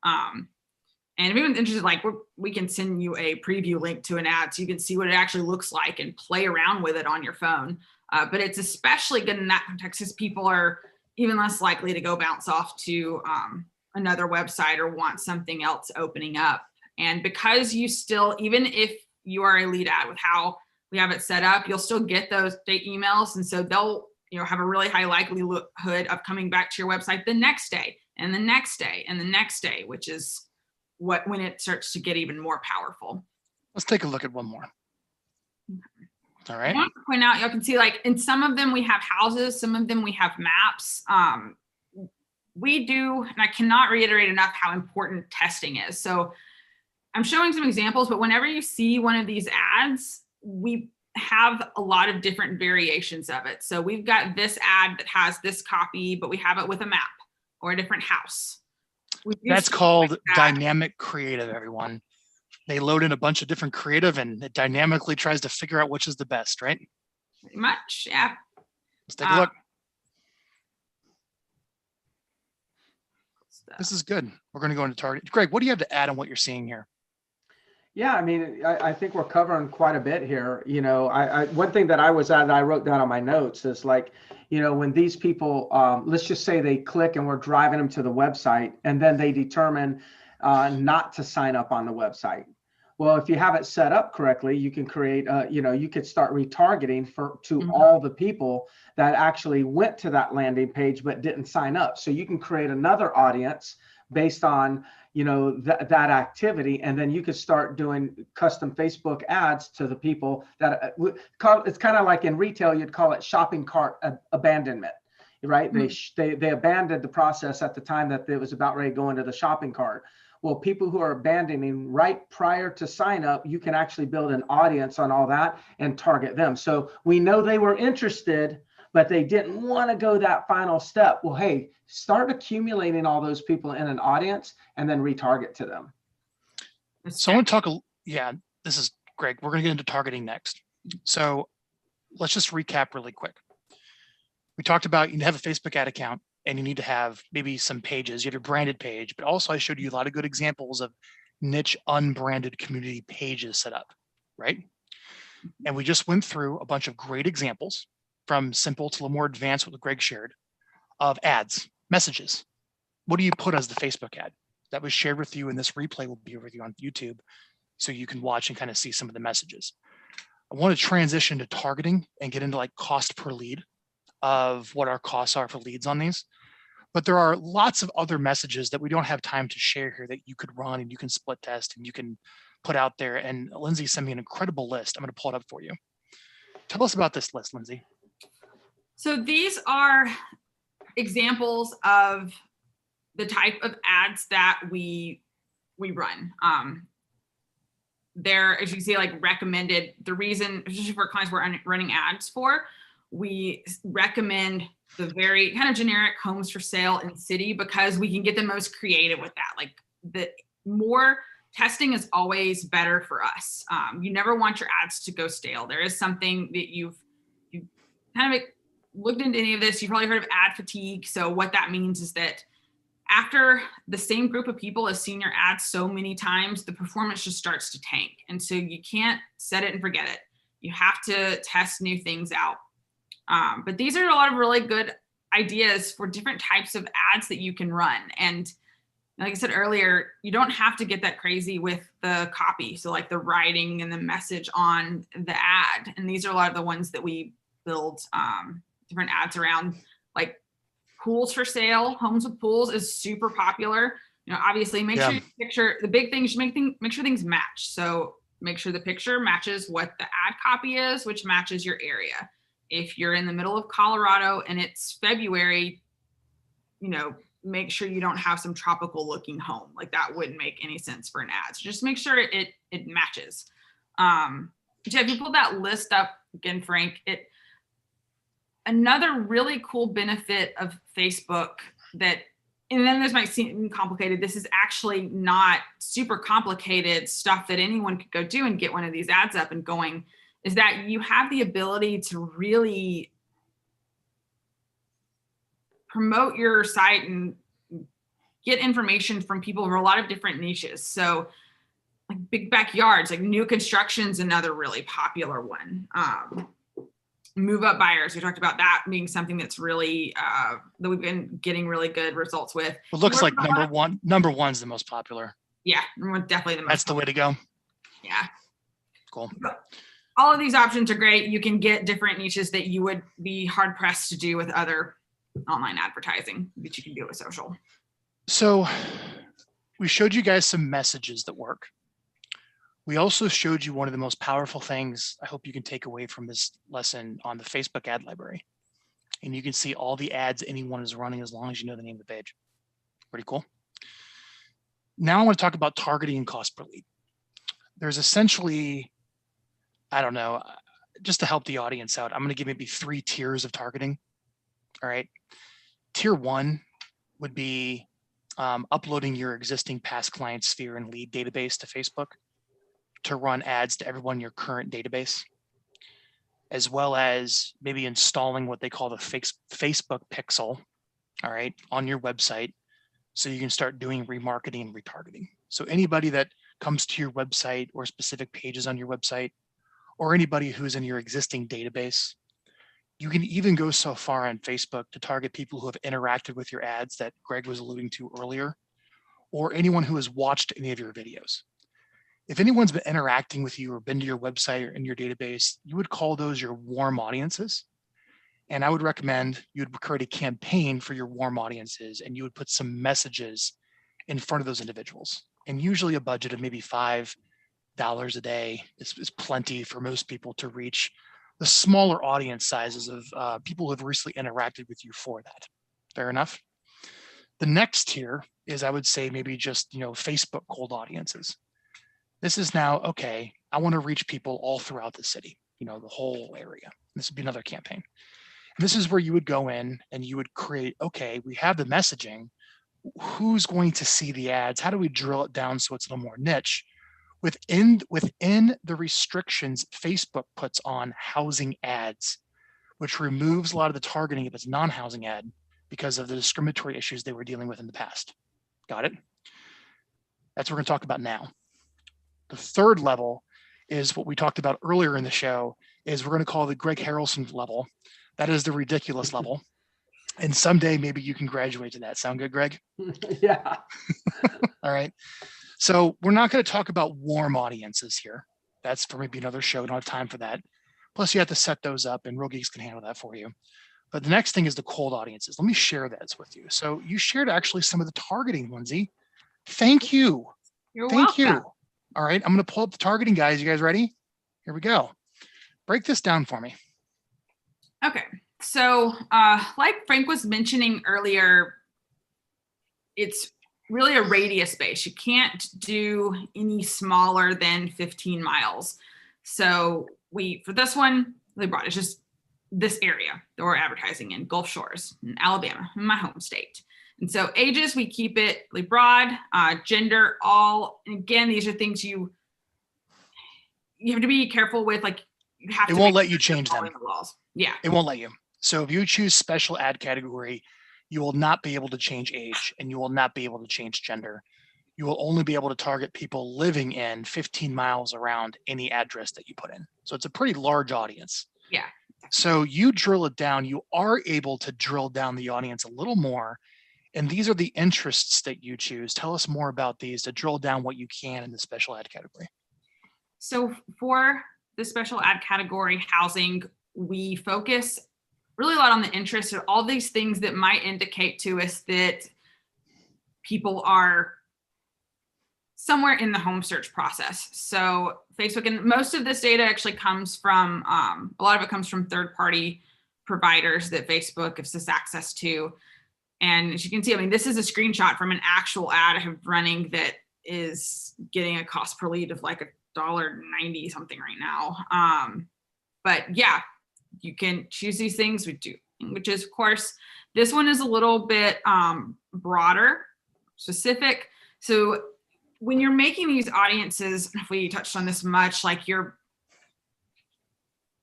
And if anyone's interested, like we can send you a preview link to an ad so you can see what it actually looks like and play around with it on your phone. But it's especially good in that context because people are even less likely to go bounce off to another website or want something else opening up. And because you still, even if you are a lead ad with how we have it set up, you'll still get those emails. And so they'll have a really high likelihood of coming back to your website the next day and the next day and the next day, which is when it starts to get even more powerful. Let's take a look at one more. All right. I want to point out, y'all can see like in some of them we have houses, some of them we have maps. We do, and I cannot reiterate enough how important testing is. So I'm showing some examples, but whenever you see one of these ads, we have a lot of different variations of it. So we've got this ad that has this copy, but we have it with a map or a different house. That's called dynamic creative, everyone. They load in a bunch of different creative and it dynamically tries to figure out which is the best, right? Pretty much, yeah. Let's take a look. This is good. We're going to go into target. Greg, what do you have to add on what you're seeing here? Yeah, I mean, I think we're covering quite a bit here. You know, one thing that I was at, and I wrote down on my notes is like, you know, when these people, let's just say they click and we're driving them to the website, and then they determine not to sign up on the website. Well, if you have it set up correctly, you can create, you know, you could start retargeting to all the people that actually went to that landing page but didn't sign up. So you can create another audience based on, you know, that activity, and then you could start doing custom Facebook ads to the people that it's kind of like in retail, you'd call it shopping cart abandonment, right? They abandoned the process at the time that it was about ready to go into the shopping cart. Well, people who are abandoning right prior to sign up, you can actually build an audience on all that and target them. So we know they were interested, but they didn't want to go that final step. Well, hey, start accumulating all those people in an audience and then retarget to them. So I want to talk, yeah, this is Greg. We're going to get into targeting next. So let's just recap really quick. We talked about you have a Facebook ad account and you need to have maybe some pages. You have your branded page, but also I showed you a lot of good examples of niche unbranded community pages set up, right? And we just went through a bunch of great examples from simple to a little more advanced what Greg shared of ads, messages. What do you put as the Facebook ad? That was shared with you, and this replay will be with you on YouTube so you can watch and kind of see some of the messages. I want to transition to targeting and get into like cost per lead of what our costs are for leads on these. But there are lots of other messages that we don't have time to share here that you could run and you can split test and you can put out there. And Lindsay sent me an incredible list. I'm going to pull it up for you. Tell us about this list, Lindsay. So these are examples of the type of ads that we run. They're, as you see, like recommended. The reason, especially for clients we're running ads for, we recommend the very kind of generic homes for sale in city because we can get the most creative with that. Like the more testing is always better for us. You never want your ads to go stale. There is something that you've kind of looked into any of this. You've probably heard of ad fatigue. So what that means is that after the same group of people has seen your ads so many times, the performance just starts to tank. And so you can't set it and forget it. You have to test new things out. But these are a lot of really good ideas for different types of ads that you can run. And like I said earlier, you don't have to get that crazy with the copy. So like the writing and the message on the ad. And these are a lot of the ones that we build different ads around, like pools for sale. Homes with pools is super popular. You know, obviously make sure you picture the big things, make sure things match. So make sure the picture matches what the ad copy is, which matches your area. If you're in the middle of Colorado and it's February, you know, make sure you don't have some tropical looking home. Like that wouldn't make any sense for an ad. So just make sure it matches. Jeff, you pulled that list up again, Frank. Another really cool benefit of Facebook that, and then this might seem complicated. This is actually not super complicated stuff that anyone could go do and get one of these ads up and going, is that you have the ability to really promote your site and get information from people for a lot of different niches. So like big backyards, like new construction's another really popular one. Move up buyers, we talked about that being something that's really that we've been getting really good results with. It looks like number one's the most popular. Yeah, definitely the most. That's the way to go. Yeah. Cool. All of these options are great. You can get different niches that you would be hard pressed to do with other online advertising that you can do with social. So we showed you guys some messages that work. We also showed you one of the most powerful things I hope you can take away from this lesson on the Facebook ad library. And you can see all the ads anyone is running as long as you know the name of the page. Pretty cool. Now I want to talk about targeting and cost per lead. There's essentially, I don't know, just to help the audience out, I'm going to give maybe 3 tiers of targeting. All right. Tier 1 would be uploading your existing past client sphere and lead database to Facebook to run ads to everyone in your current database, as well as maybe installing what they call the Facebook pixel, all right, on your website, so you can start doing remarketing and retargeting. So anybody that comes to your website or specific pages on your website, or anybody who's in your existing database. You can even go so far on Facebook to target people who have interacted with your ads that Greg was alluding to earlier, or anyone who has watched any of your videos. If anyone's been interacting with you or been to your website or in your database, you would call those your warm audiences. And I would recommend you would create a campaign for your warm audiences, and you would put some messages in front of those individuals. And usually a budget of maybe $5 a day is plenty for most people to reach the smaller audience sizes of people who have recently interacted with you for that. Fair enough? The next tier is, I would say, maybe just, Facebook cold audiences. This is now, okay, I want to reach people all throughout the city, the whole area. This would be another campaign. And this is where you would go in and you would create, okay, we have the messaging. Who's going to see the ads? How do we drill it down so it's a little more niche? Within the restrictions Facebook puts on housing ads, which removes a lot of the targeting if it's non-housing ad because of the discriminatory issues they were dealing with in the past. Got it? That's what we're going to talk about now. The third level is what we talked about earlier in the show, is we're going to call the Greg Harrelson level. That is the ridiculous level. And someday maybe you can graduate to that. Sound good, Greg? Yeah. All right. So we're not going to talk about warm audiences here. That's for maybe another show. We don't have time for that. Plus you have to set those up, and Real Geeks can handle that for you. But the next thing is the cold audiences. Let me share that with you. So you shared actually some of the targeting, Lindsay. Thank you. You're Thank welcome. you. All right. I'm going to pull up the targeting, guys. You guys ready? Here we go. Break this down for me. Okay. So like Frank was mentioning earlier, it's really a radius space. You can't do any smaller than 15 miles. So for this one, they brought it's just this area that we're advertising in, Gulf Shores, in Alabama, in my home state. And so ages, we keep it really broad, gender, all. And again, these are things you have to be careful with. Like you have to. It won't let you change them. The laws. Yeah. It won't let you. So if you choose special ad category, you will not be able to change age, and you will not be able to change gender. You will only be able to target people living in 15 miles around any address that you put in. So it's a pretty large audience. Yeah. So you drill it down, you are able to drill down the audience a little more. And these are the interests that you choose. Tell us more about these to drill down what you can in the special ad category. So for the special ad category housing, we focus really a lot on the interest of all these things that might indicate to us that people are somewhere in the home search process. So Facebook, and most of this data actually comes from, a lot of it comes from third-party providers that Facebook gives us access to. And as you can see, I mean, this is a screenshot from an actual ad I have running that is getting a cost per lead of like $1.90 something right now. But yeah, you can choose these things, which is, of course, this one is a little bit broader, specific. So when you're making these audiences, if we touched on this much, like you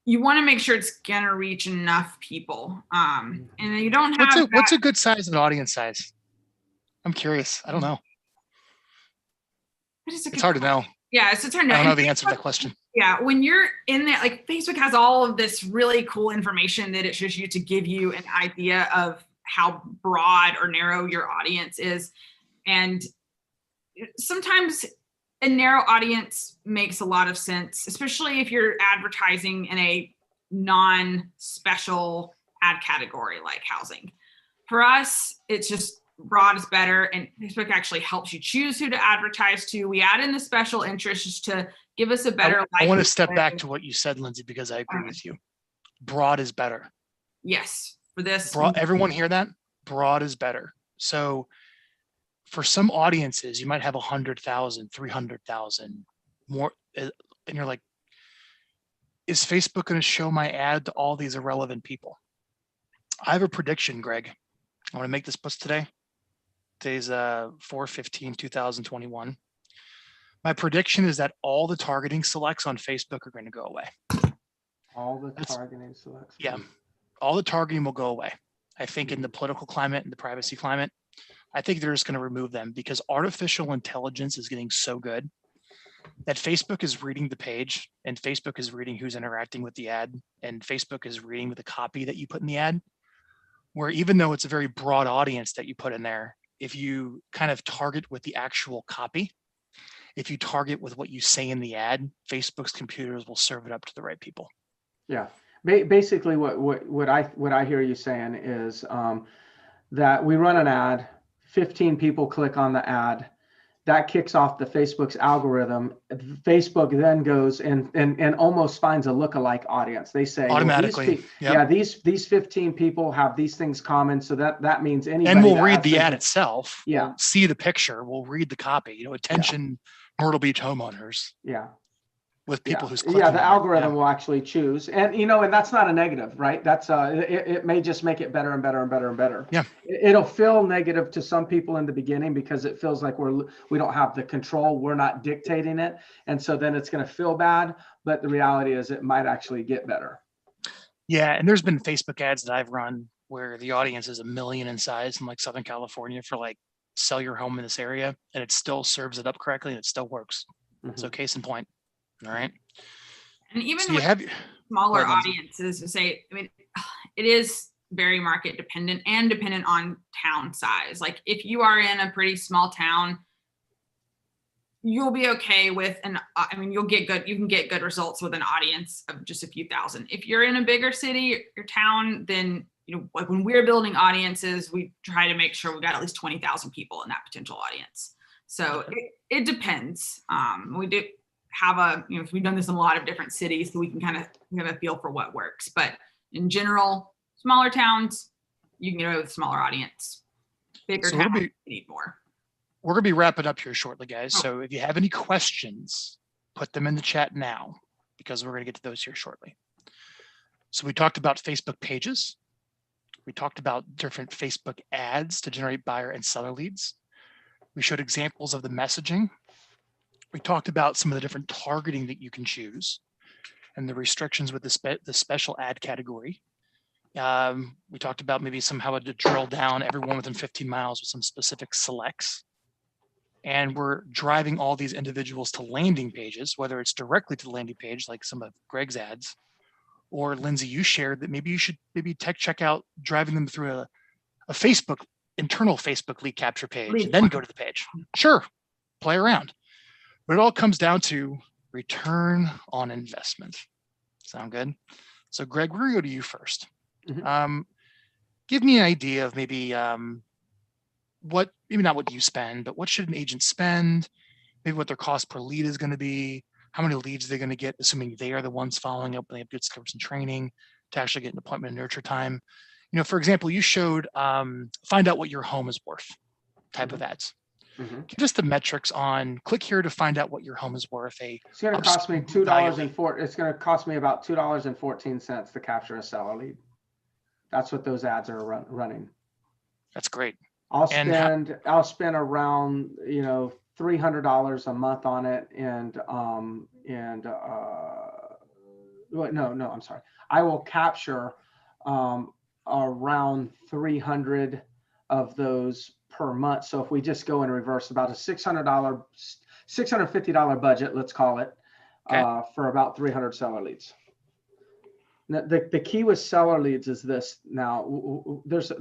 want to make sure it's gonna reach enough people, and you don't have. What's a good size of an audience size? I'm curious. I don't know. It's hard to know. Yeah, it's hard to know. I don't know the answer to that question. Yeah, when you're in there, like Facebook has all of this really cool information that it shows you to give you an idea of how broad or narrow your audience is. And sometimes a narrow audience makes a lot of sense, especially if you're advertising in a non-special ad category like housing. For us, it's just broad is better, and Facebook actually helps you choose who to advertise to. We add in the special interest just to give us a better. I want to step back to what you said, Lindsay, because I agree with you. Broad is better. Yes, for this. Broad, everyone hear that? Broad is better. So for some audiences, you might have 100,000, 300,000 more, and you're like, is Facebook going to show my ad to all these irrelevant people? I have a prediction, Greg. I want to make this post today. Today's 4/15/2021. My prediction is that all the targeting selects on Facebook are going to go away. All the targeting selects. Yeah, all the targeting will go away. I think in the political climate and the privacy climate, I think they're just going to remove them because artificial intelligence is getting so good that Facebook is reading the page, and Facebook is reading who's interacting with the ad, and Facebook is reading the copy that you put in the ad, where even though it's a very broad audience that you put in there, if you kind of target with the actual copy, if you target with what you say in the ad, Facebook's computers will serve it up to the right people. Yeah. Basically, what I hear you saying is that we run an ad, 15 people click on the ad, that kicks off the Facebook's algorithm. Facebook then goes and almost finds a lookalike audience. They say automatically, well, these 15 people have these things common, so that means anybody. And we'll read the ad itself. Yeah. We'll see the picture. We'll read the copy. You know, attention, Myrtle Beach homeowners. Yeah. With people who's clicking. Yeah, the algorithm will actually choose, and and that's not a negative, right? That's it may just make it better and better and better and better. Yeah, it'll feel negative to some people in the beginning because it feels like we don't have the control, we're not dictating it, and so then it's going to feel bad. But the reality is, it might actually get better. Yeah, and there's been Facebook ads that I've run where the audience is 1 million in size in like Southern California for like sell your home in this area, and it still serves it up correctly and it still works. Mm-hmm. So case in point. All right. And even so with smaller audiences, to say, I mean, it is very market dependent and dependent on town size. Like if you are in a pretty small town, you'll be okay with you can get good results with an audience of just a few thousand. If you're in a bigger city or town, then, like when we're building audiences, we try to make sure we got at least 20,000 people in that potential audience. So it depends. We do have we've done this in a lot of different cities, so we can kind of have a feel for what works. But in general, smaller towns, you can get away with a smaller audience. Bigger towns, you need more. We're going to be wrapping up here shortly, guys. So if you have any questions, put them in the chat now, because we're going to get to those here shortly. So we talked about Facebook pages. We talked about different Facebook ads to generate buyer and seller leads. We showed examples of the messaging. We talked about some of the different targeting that you can choose and the restrictions with the special ad category. We talked about maybe somehow to drill down everyone within 15 miles with some specific selects. And we're driving all these individuals to landing pages, whether it's directly to the landing page, like some of Greg's ads, or Lindsay, you shared that maybe you should check out driving them through a internal Facebook lead capture page and then go to the page. Sure, play around. But it all comes down to return on investment. Sound good? So Greg, we're gonna go to you first. Mm-hmm. Give me an idea of maybe maybe not what you spend, but what should an agent spend? Maybe what their cost per lead is going to be, how many leads they're going to get, assuming they are the ones following up and they have good skills and training to actually get an appointment and nurture time. For example, you showed find out what your home is worth type of ads. Mm-hmm. Give us the metrics on click here to find out what your home is worth. It's going to cost me $2.04. It's going to cost me about $2.14 to capture a seller lead. That's what those ads are running. That's great. I'll spend around $300 a month on it, I'm sorry. I will capture around 300 of those per month. So if we just go in reverse, about a $650 budget, let's call it, for about 300 seller leads. Now, the key with seller leads is this. Now, there's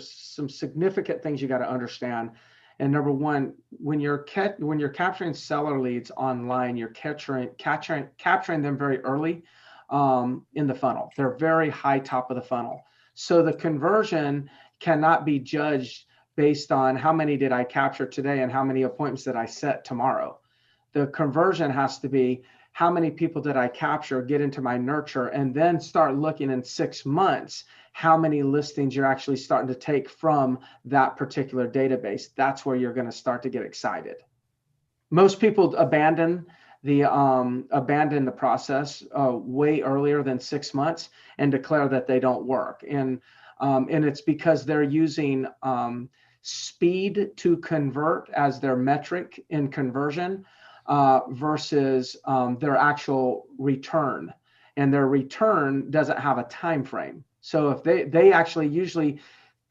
some significant things you got to understand. And number one, when you're capturing seller leads online, you're capturing them very early in the funnel. They're very high top of the funnel. So the conversion cannot be judged based on how many did I capture today and how many appointments did I set tomorrow. The conversion has to be how many people did I capture, get into my nurture, and then start looking in 6 months, how many listings you're actually starting to take from that particular database. That's where you're going to start to get excited. Most people abandon the process way earlier than 6 months and declare that they don't work. And it's because they're using speed to convert as their metric in conversion versus their actual return. And their return doesn't have a time frame. So if they actually usually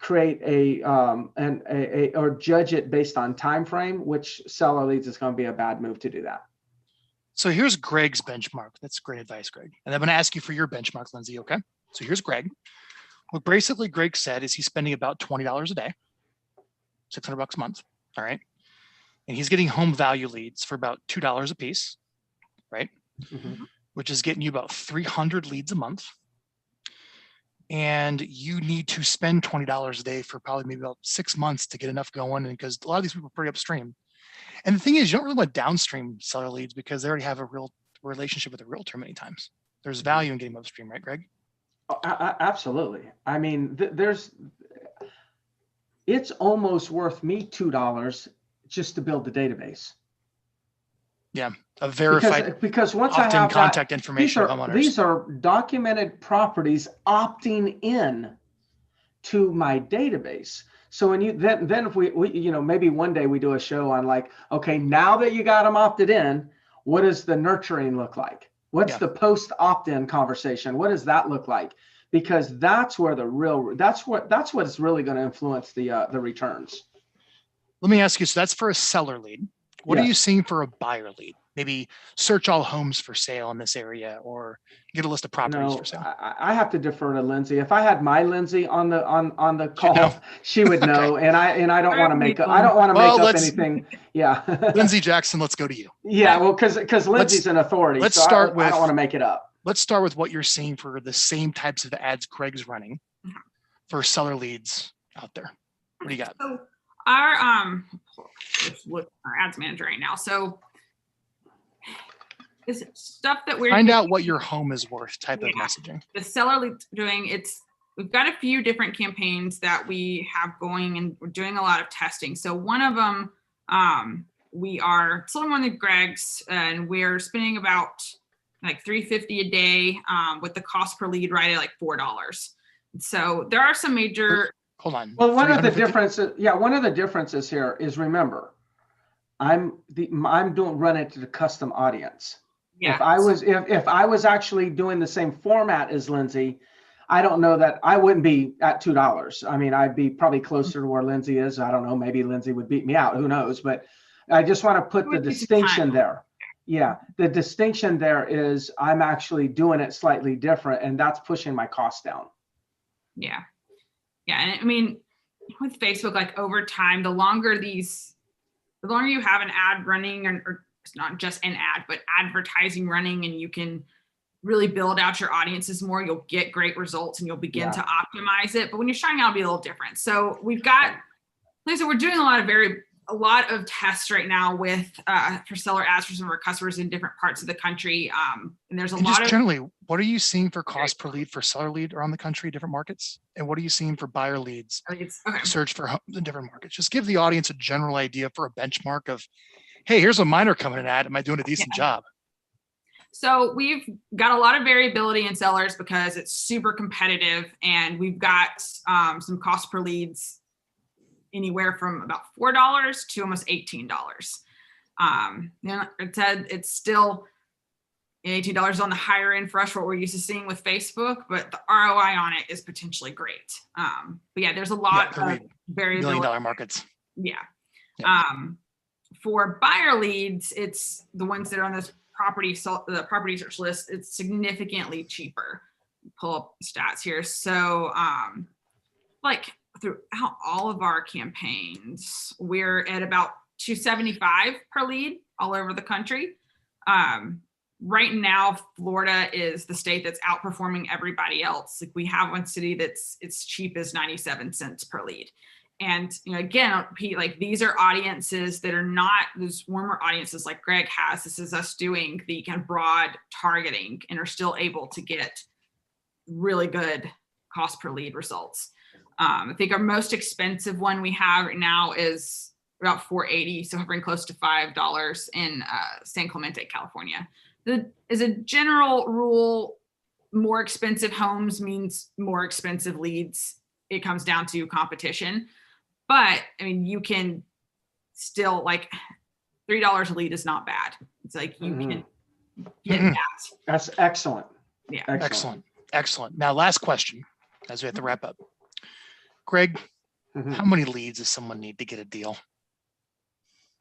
create or judge it based on time frame, which seller leads is going to be a bad move to do that. So here's Greg's benchmark. That's great advice, Greg. And I'm going to ask you for your benchmark, Lindsay. Okay. So here's Greg. What basically Greg said is he's spending about $20 a day, $600 a month. All right. And he's getting home value leads for about $2 a piece, right? Mhm. Which is getting you about 300 leads a month. And you need to spend $20 a day for probably maybe about 6 months to get enough going. And because a lot of these people are pretty upstream. And the thing is, you don't really want downstream seller leads because they already have a real relationship with a realtor many times. There's value in getting them upstream, right, Greg? Oh, absolutely. I mean, it's almost worth me $2 just to build the database. Yeah, a verified, because once I opt-in have contact that, information of homeowners. these are documented properties opting in to my database. So when you then if we maybe one day we do a show on like, okay, now that you got them opted in, what does the nurturing look like? What's the post opt-in conversation? What does that look like? Because that's where that's what's really going to influence the returns. Let me ask you, so that's for a seller lead. What are you seeing for a buyer lead? Maybe search all homes for sale in this area, or get a list of properties for sale. I have to defer to Lindsay. If I had my Lindsay on the call, she would know. Okay. And I don't want to make up anything. Yeah. Lindsay Jackson, let's go to you. Yeah, well, because Lindsay's an authority. Let's start with. I don't want to make it up. Let's start with what you're seeing for the same types of ads Greg's running for seller leads out there. What do you got? So our ads manager right now. So is stuff that we're find out what your home is worth type of messaging. The seller leads doing we've got a few different campaigns that we have going, and we're doing a lot of testing. So one of them, it's a little more than Greg's, and we're spending about like $350 a day with the cost per lead right at like $4. So there are some major. Hold on. Well, one of the differences here is, remember, I'm run it to the custom audience. Yeah. If I was actually doing the same format as Lindsay, I don't know that I wouldn't be at $2. I mean, I'd be probably closer to where Lindsay is. I don't know. Maybe Lindsay would beat me out. Who knows? But I just want to put the distinction there. Yeah. The distinction there is I'm actually doing it slightly different, and that's pushing my costs down. Yeah. Yeah. And I mean, with Facebook, like over time, the longer you have an ad running, or it's not just an ad, but advertising running, and you can really build out your audiences more, you'll get great results and you'll begin to optimize it. But when you're starting out, it'll be a little different. So we've got, like I said, we're doing a lot of tests right now with for seller ads for some of our customers in different parts of the country. And there's a lot of generally, what are you seeing for cost per lead for seller lead around the country, different markets? And what are you seeing for buyer leads? Search for the different markets. Just give the audience a general idea for a benchmark of, hey, here's a minor coming in ad. Am I doing a decent job? So we've got a lot of variability in sellers because it's super competitive, and we've got some cost per leads anywhere from about $4 to almost $18. It's still $18 on the higher end for us for what we're used to seeing with Facebook, but the ROI on it is potentially great. But yeah, there's a lot of variability. $1 million markets. Yeah. For buyer leads, it's the ones that are on this the property search list. It's significantly cheaper. Pull up stats here. So like throughout all of our campaigns, we're at about $275 per lead all over the country. Right now, Florida is the state that's outperforming everybody else. Like, we have one city that's cheap as 97 cents per lead. And, again, Pete, like, these are audiences that are not those warmer audiences like Greg has. This is us doing the kind of broad targeting and are still able to get really good cost per lead results. I think our most expensive one we have right now is about $4.80, so hovering close to $5 in San Clemente, California. As a general rule, more expensive homes means more expensive leads. It comes down to competition. But I mean, you can still, like, $3 a lead is not bad. It's like you can get that. That's excellent. Yeah. Excellent. Now, last question, as we have to wrap up. Greg, how many leads does someone need to get a deal?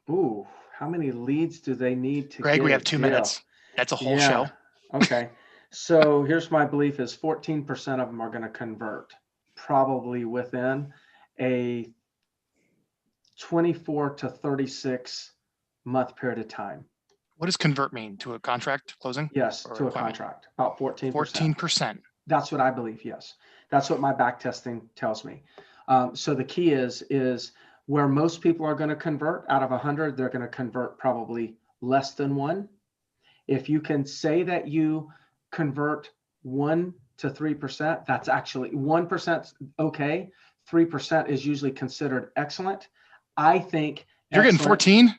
Ooh, how many leads do they need to Greg, get we a have 2 deal? minutes. That's a whole Yeah. show. Okay. So here's my belief is 14% of them are going to convert probably within a 24 to 36 month period of time. What does convert mean? To a contract closing? Yes, Or to a appointment? contract, about 14%. 14%. That's what I believe. Yes. That's what my back testing tells me. So the key is where most people are going to convert out of 100, they're going to convert probably less than 1. If you can say that you convert 1 to 3%, that's actually 1% okay. 3% is usually considered excellent. I think You're getting 14?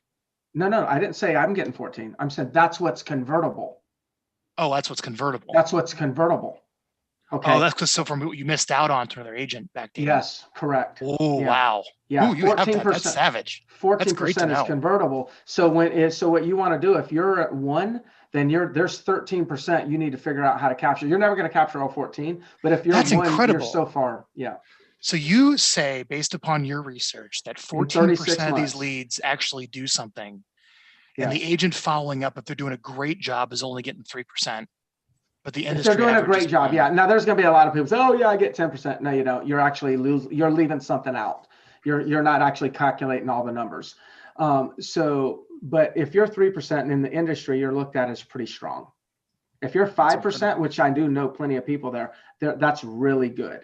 No, I didn't say I'm getting 14. I'm saying that's what's convertible. Oh, that's what's convertible. That's what's convertible. Okay. Oh, that's because so from what you missed out on to another agent backdating. Yes, correct. Oh, Yeah. wow. Yeah, Ooh, you have that. That's savage. 14% is convertible. So what you want to do, if you're at 1, then there's 13% you need to figure out how to capture. You're never going to capture all 14, but if you're That's 1, incredible. you're so far. Yeah. So you say, based upon your research, that 14% of these leads actually do something. Yes. And the agent following up, if they're doing a great job, is only getting 3%. But the industry, if they're doing a great job, yeah. Now there's going to be a lot of people say, "Oh yeah, I get 10%." No, you don't. You're actually you're leaving something out. You're not actually calculating all the numbers. But if you're 3% in the industry, you're looked at as pretty strong. If you're 5%, which I do know plenty of people there, that's really good.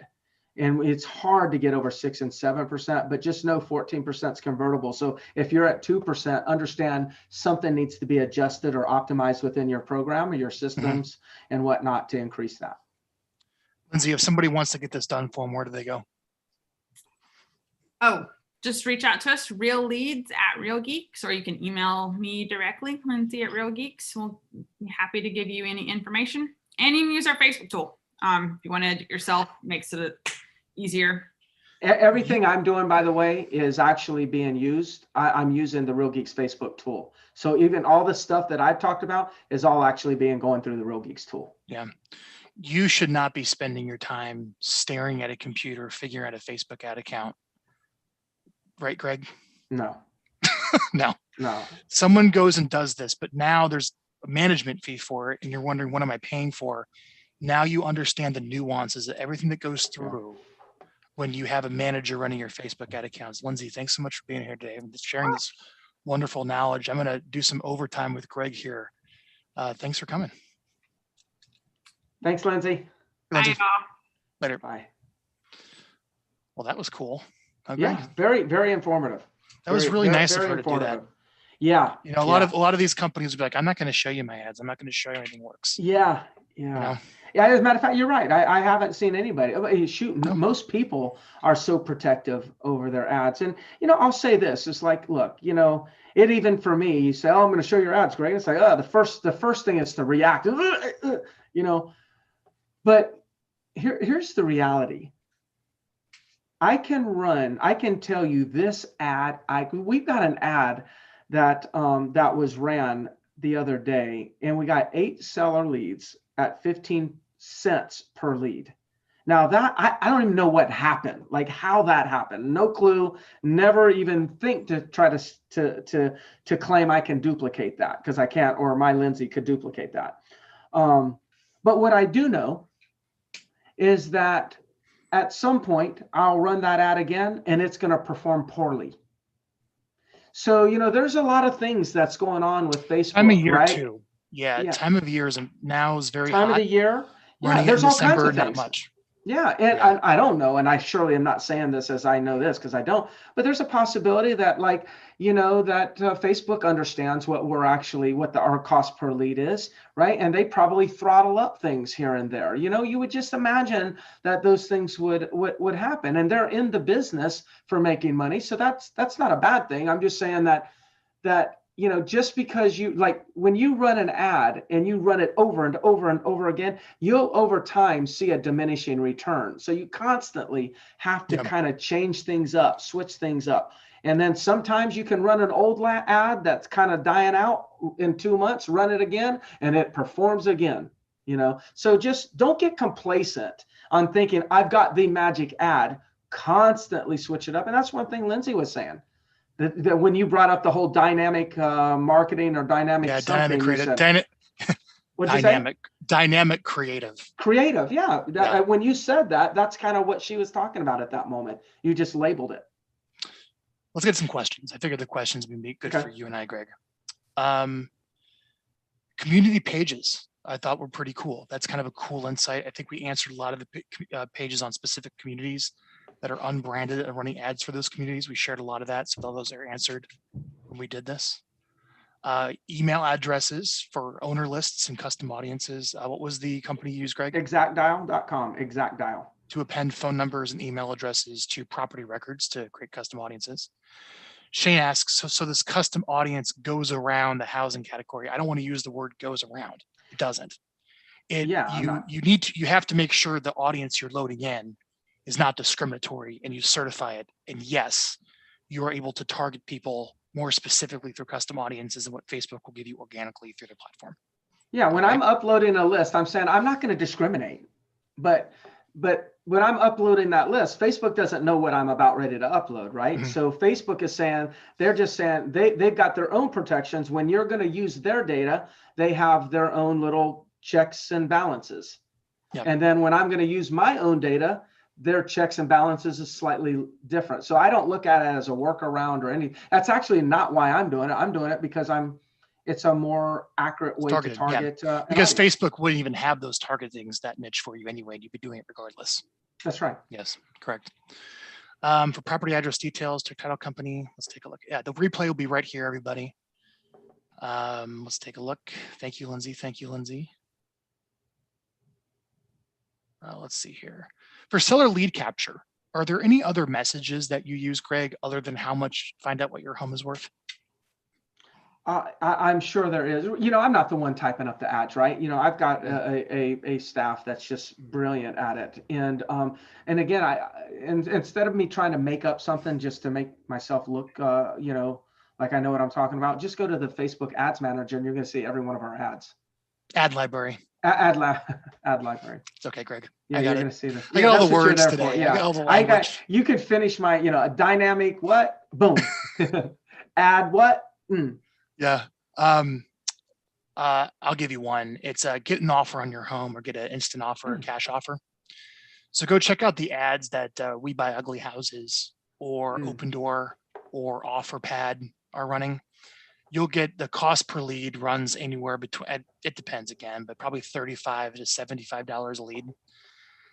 And it's hard to get over 6 and 7%, but just know 14% is convertible. So if you're at 2%, understand something needs to be adjusted or optimized within your program or your systems and whatnot to increase that. Lindsay, if somebody wants to get this done for them, where do they go? Oh, just reach out to us, Real Leads at Real Geeks, or you can email me directly, Lindsay at Real Geeks. We'll be happy to give you any information. And you can use our Facebook tool. If you want to edit yourself, makes it easier. Everything I'm doing, by the way, is actually being used. I'm using the Real Geeks Facebook tool. So even all the stuff that I've talked about is all actually going through the Real Geeks tool. Yeah. You should not be spending your time staring at a computer, figuring out a Facebook ad account. Right, Greg? No. No. No. Someone goes and does this, but now there's a management fee for it, and you're wondering, what am I paying for? Now you understand the nuances of everything that goes through when you have a manager running your Facebook ad accounts. Lindsay, thanks so much for being here today and sharing this wonderful knowledge. I'm going to do some overtime with Greg here. Thanks for coming. Thanks, Lindsay. Lindsay. Bye. Later. Bye. Well, that was cool. Okay. Yeah, very, very informative. That was really nice of her to do that. Yeah. You know, a lot of these companies would be like, I'm not going to show you my ads. I'm not going to show you anything works. Yeah. Yeah. You know? Yeah. As a matter of fact, you're right. I haven't seen anybody shoot. Most people are so protective over their ads. And, I'll say this, it's like, look, it even for me, you say, oh, I'm going to show your ads, Greg. It's like, oh, the first thing is to react, but here's the reality. I can tell you this ad. We've got an ad that was ran the other day, and we got 8 seller leads at 15 cents per lead. Now that I don't even know what happened, like how that happened. No clue. Never even think to try to claim I can duplicate that, because I can't, or my Lindsay could duplicate that. But what I do know is that at some point I'll run that ad again and it's going to perform poorly. So, there's a lot of things that's going on with Facebook, time of year right? too. Yeah. Time of year now is very time hot. of the year. Running There's in all December, kinds of not things. much. Yeah. And I don't know. And I surely am not saying this as I know this, because I don't, but there's a possibility that that Facebook understands what our cost per lead is, right? And they probably throttle up things here and there. You would just imagine that those things would happen, and they're in the business for making money. So that's not a bad thing. I'm just saying that just because when you run an ad and you run it over and over and over again, you'll over time see a diminishing return. So you constantly have to kind of change things up, switch things up. And then sometimes you can run an old ad that's kind of dying out in 2 months, run it again, and it performs again, So just don't get complacent on thinking I've got the magic ad. Constantly switch it up. And that's one thing Lindsay was saying, When you brought up the whole dynamic marketing or dynamic dynamic creative, what'd you say? Dynamic creative. Creative, yeah. When you said that, that's kind of what she was talking about at that moment. You just labeled it. Let's get some questions. I figured the questions would be good for you and I, Greg. Community pages, I thought were pretty cool. That's kind of a cool insight. I think we answered a lot of the pages on specific communities that are unbranded and running ads for those communities. We shared a lot of that, so all those are answered when we did this. Email addresses for owner lists and custom audiences. What was the company you used, Greg? Exactdial.com, Exactdial. To append phone numbers and email addresses to property records to create custom audiences. Shane asks, so this custom audience goes around the housing category. I don't want to use the word goes around. It doesn't. You have to make sure the audience you're loading in is not discriminatory, and you certify it. And yes, you are able to target people more specifically through custom audiences than what Facebook will give you organically through their platform. Yeah, when I'm uploading a list, I'm saying I'm not going to discriminate, but when I'm uploading that list, Facebook doesn't know what I'm about ready to upload, right? Mm-hmm. So Facebook is saying, they're just saying they've got their own protections. When you're going to use their data, they have their own little checks and balances. Yep. And then when I'm going to use my own data, their checks and balances is slightly different. So I don't look at it as a workaround or anything. That's actually not why I'm doing it. I'm doing it because it's a more accurate way to target. Yeah. Because Facebook wouldn't even have those targetings that niche for you anyway. You'd be doing it regardless. That's right. Yes, correct. For property address details to title company, let's take a look. Yeah, the replay will be right here, everybody. Let's take a look. Thank you, Lindsay. Thank you, Lindsay. Let's see here. For seller lead capture, are there any other messages that you use, Greg, other than how much find out what your home is worth? I'm sure there is. I'm not the one typing up the ads, right? I've got a staff that's just brilliant at it. And again, instead of me trying to make up something just to make myself look, like I know what I'm talking about, just go to the Facebook Ads Manager and you're going to see every one of our ads. Ad library. Ad library. It's okay, Greg. Yeah, you're going to see this. I got all the words today. Yeah. I got all the language. You could finish my, a dynamic what? Boom. Ad what? Yeah. I'll give you one. It's get an offer on your home or get an instant offer or cash offer. So go check out the ads that We Buy Ugly Houses or Open Door or OfferPad are running. You'll get the cost per lead runs anywhere between, it depends again, but probably $35 to $75 a lead.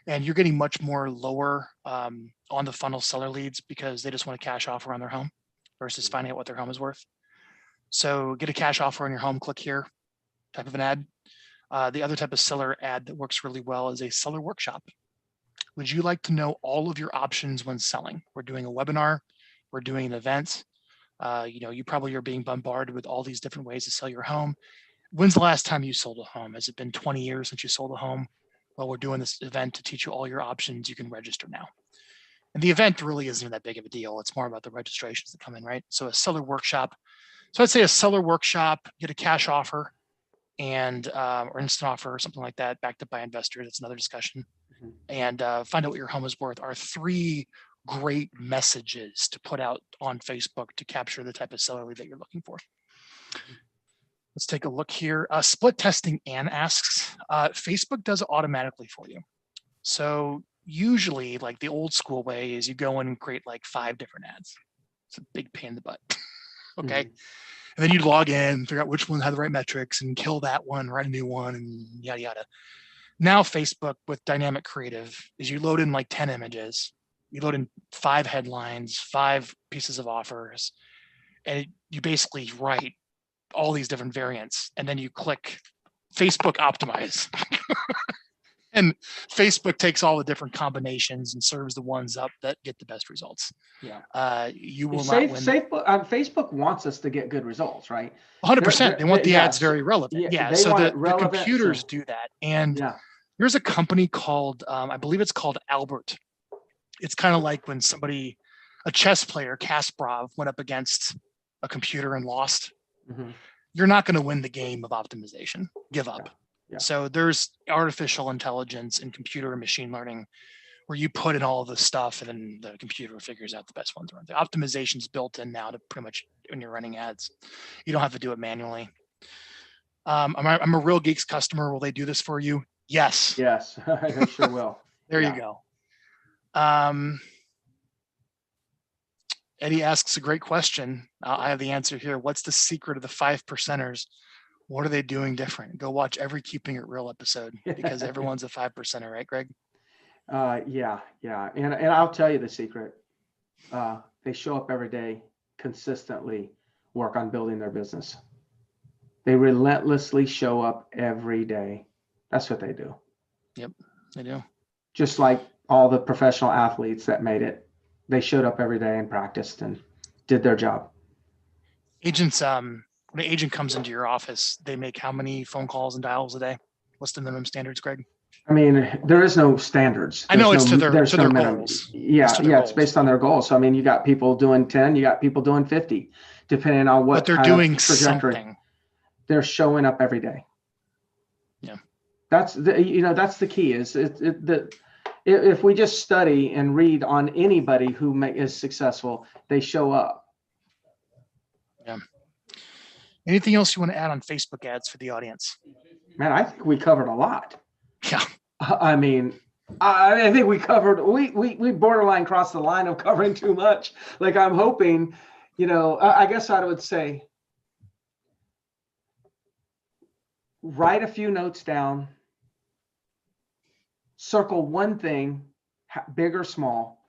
And you're getting much more lower on the funnel seller leads because they just want a cash offer on their home versus finding out what their home is worth. So get a cash offer on your home, click here, type of an ad. The other type of seller ad that works really well is a seller workshop. Would you like to know all of your options when selling? We're doing a webinar, we're doing an event. You probably are being bombarded with all these different ways to sell your home. When's the last time you sold a home? Has it been 20 years since you sold a home? Well, we're doing this event to teach you all your options. You can register now. And the event really isn't that big of a deal. It's more about the registrations that come in, right? So a seller workshop. So I'd say a seller workshop, get a cash offer and or instant offer or something like that, backed up by investors. That's another discussion. And find out what your home is worth are 3 great messages to put out on Facebook to capture the type of seller lead that you're looking for. Let's take a look here. Split testing, Ann asks, Facebook does it automatically for you. So usually like the old school way is you go in and create like 5 different ads. It's a big pain in the butt. Okay. And then you'd log in, figure out which one had the right metrics and kill that one, write a new one and yada, yada. Now Facebook with dynamic creative is you load in like 10 images, you load in 5 headlines, 5 pieces of offers, and you basically write all these different variants. And then you click Facebook optimize. And Facebook takes all the different combinations and serves the ones up that get the best results. Yeah. You will not win. Facebook wants us to get good results, right? 100%. They want the ads very relevant. Yeah. So the computers do that. And there's a company called, I believe it's called Albert. It's kind of like when a chess player, Kasparov, went up against a computer and lost. You're not going to win the game of optimization. Give up. Yeah. So there's artificial intelligence and computer and machine learning where you put in all of the stuff and then the computer figures out the best ones. The optimization's built in now to pretty much when you're running ads. You don't have to do it manually. I'm a Real Geeks customer. Will they do this for you? Yes. Yes, I sure will. There you go. Eddie asks a great question. I have the answer here. What's the secret of the 5%ers? What are they doing different? Go watch every Keeping It Real episode because everyone's a 5%er, right, Greg? Yeah. And I'll tell you the secret. They show up every day, consistently work on building their business. They relentlessly show up every day. That's what they do. Yep, they do. Just like all the professional athletes that made it. They showed up every day and practiced and did their job. Agents, when an agent comes into your office, they make how many phone calls and dials a day? What's the minimum standards, Greg? I mean, there is no standards. I know it's to their minimum. goals. It's based on their goals. So, I mean, you got people doing 10, you got people doing 50, depending on what but they're kind doing of trajectory. something. They're showing up every day. Yeah. That's the key is if we just study and read on anybody who is successful, they show up. Yeah. Anything else you want to add on Facebook ads for the audience? Man, I think we covered a lot. Yeah. I mean, I think we covered, we borderline crossed the line of covering too much. Like I'm hoping, I guess I would say, write a few notes down, circle one thing, big or small,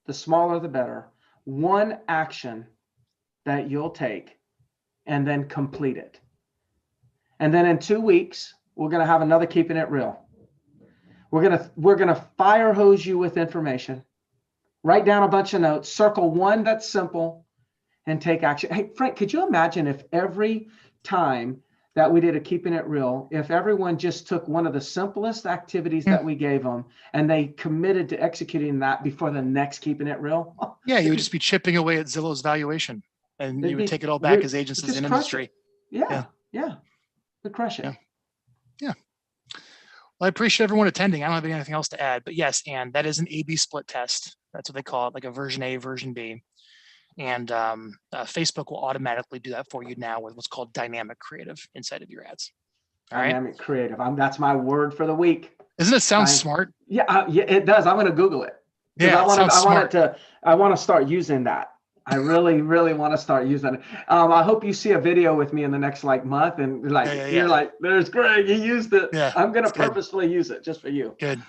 the smaller the better, one action that you'll take, and then complete it. And then in 2 weeks, we're going to have another Keeping It Real. We're going to fire hose you with information, write down a bunch of notes, circle one that's simple, and take action. Hey, Frank, could you imagine if every time that we did a Keeping It Real, if everyone just took one of the simplest activities that we gave them and they committed to executing that before the next Keeping It Real? Yeah, you would just be chipping away at Zillow's valuation and you would take it all back as agents in industry. Yeah. We'd crush it. Yeah. Well, I appreciate everyone attending. I don't have anything else to add, but yes, and that is an A/B split test. That's what they call it, like a version A, version B. And Facebook will automatically do that for you now with what's called dynamic creative inside of your ads. All dynamic creative. That's my word for the week. Doesn't it sound smart? Yeah, it does. I'm going to Google it. Yeah, I want to start using that. I really, really want to start using it. I hope you see a video with me in the next month and you're like, there's Greg, he used it. Yeah, I'm going to purposefully use it just for you. Good.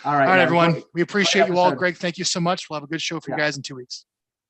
All right, everyone. We appreciate you all. Greg, thank you so much. We'll have a good show for you guys in 2 weeks.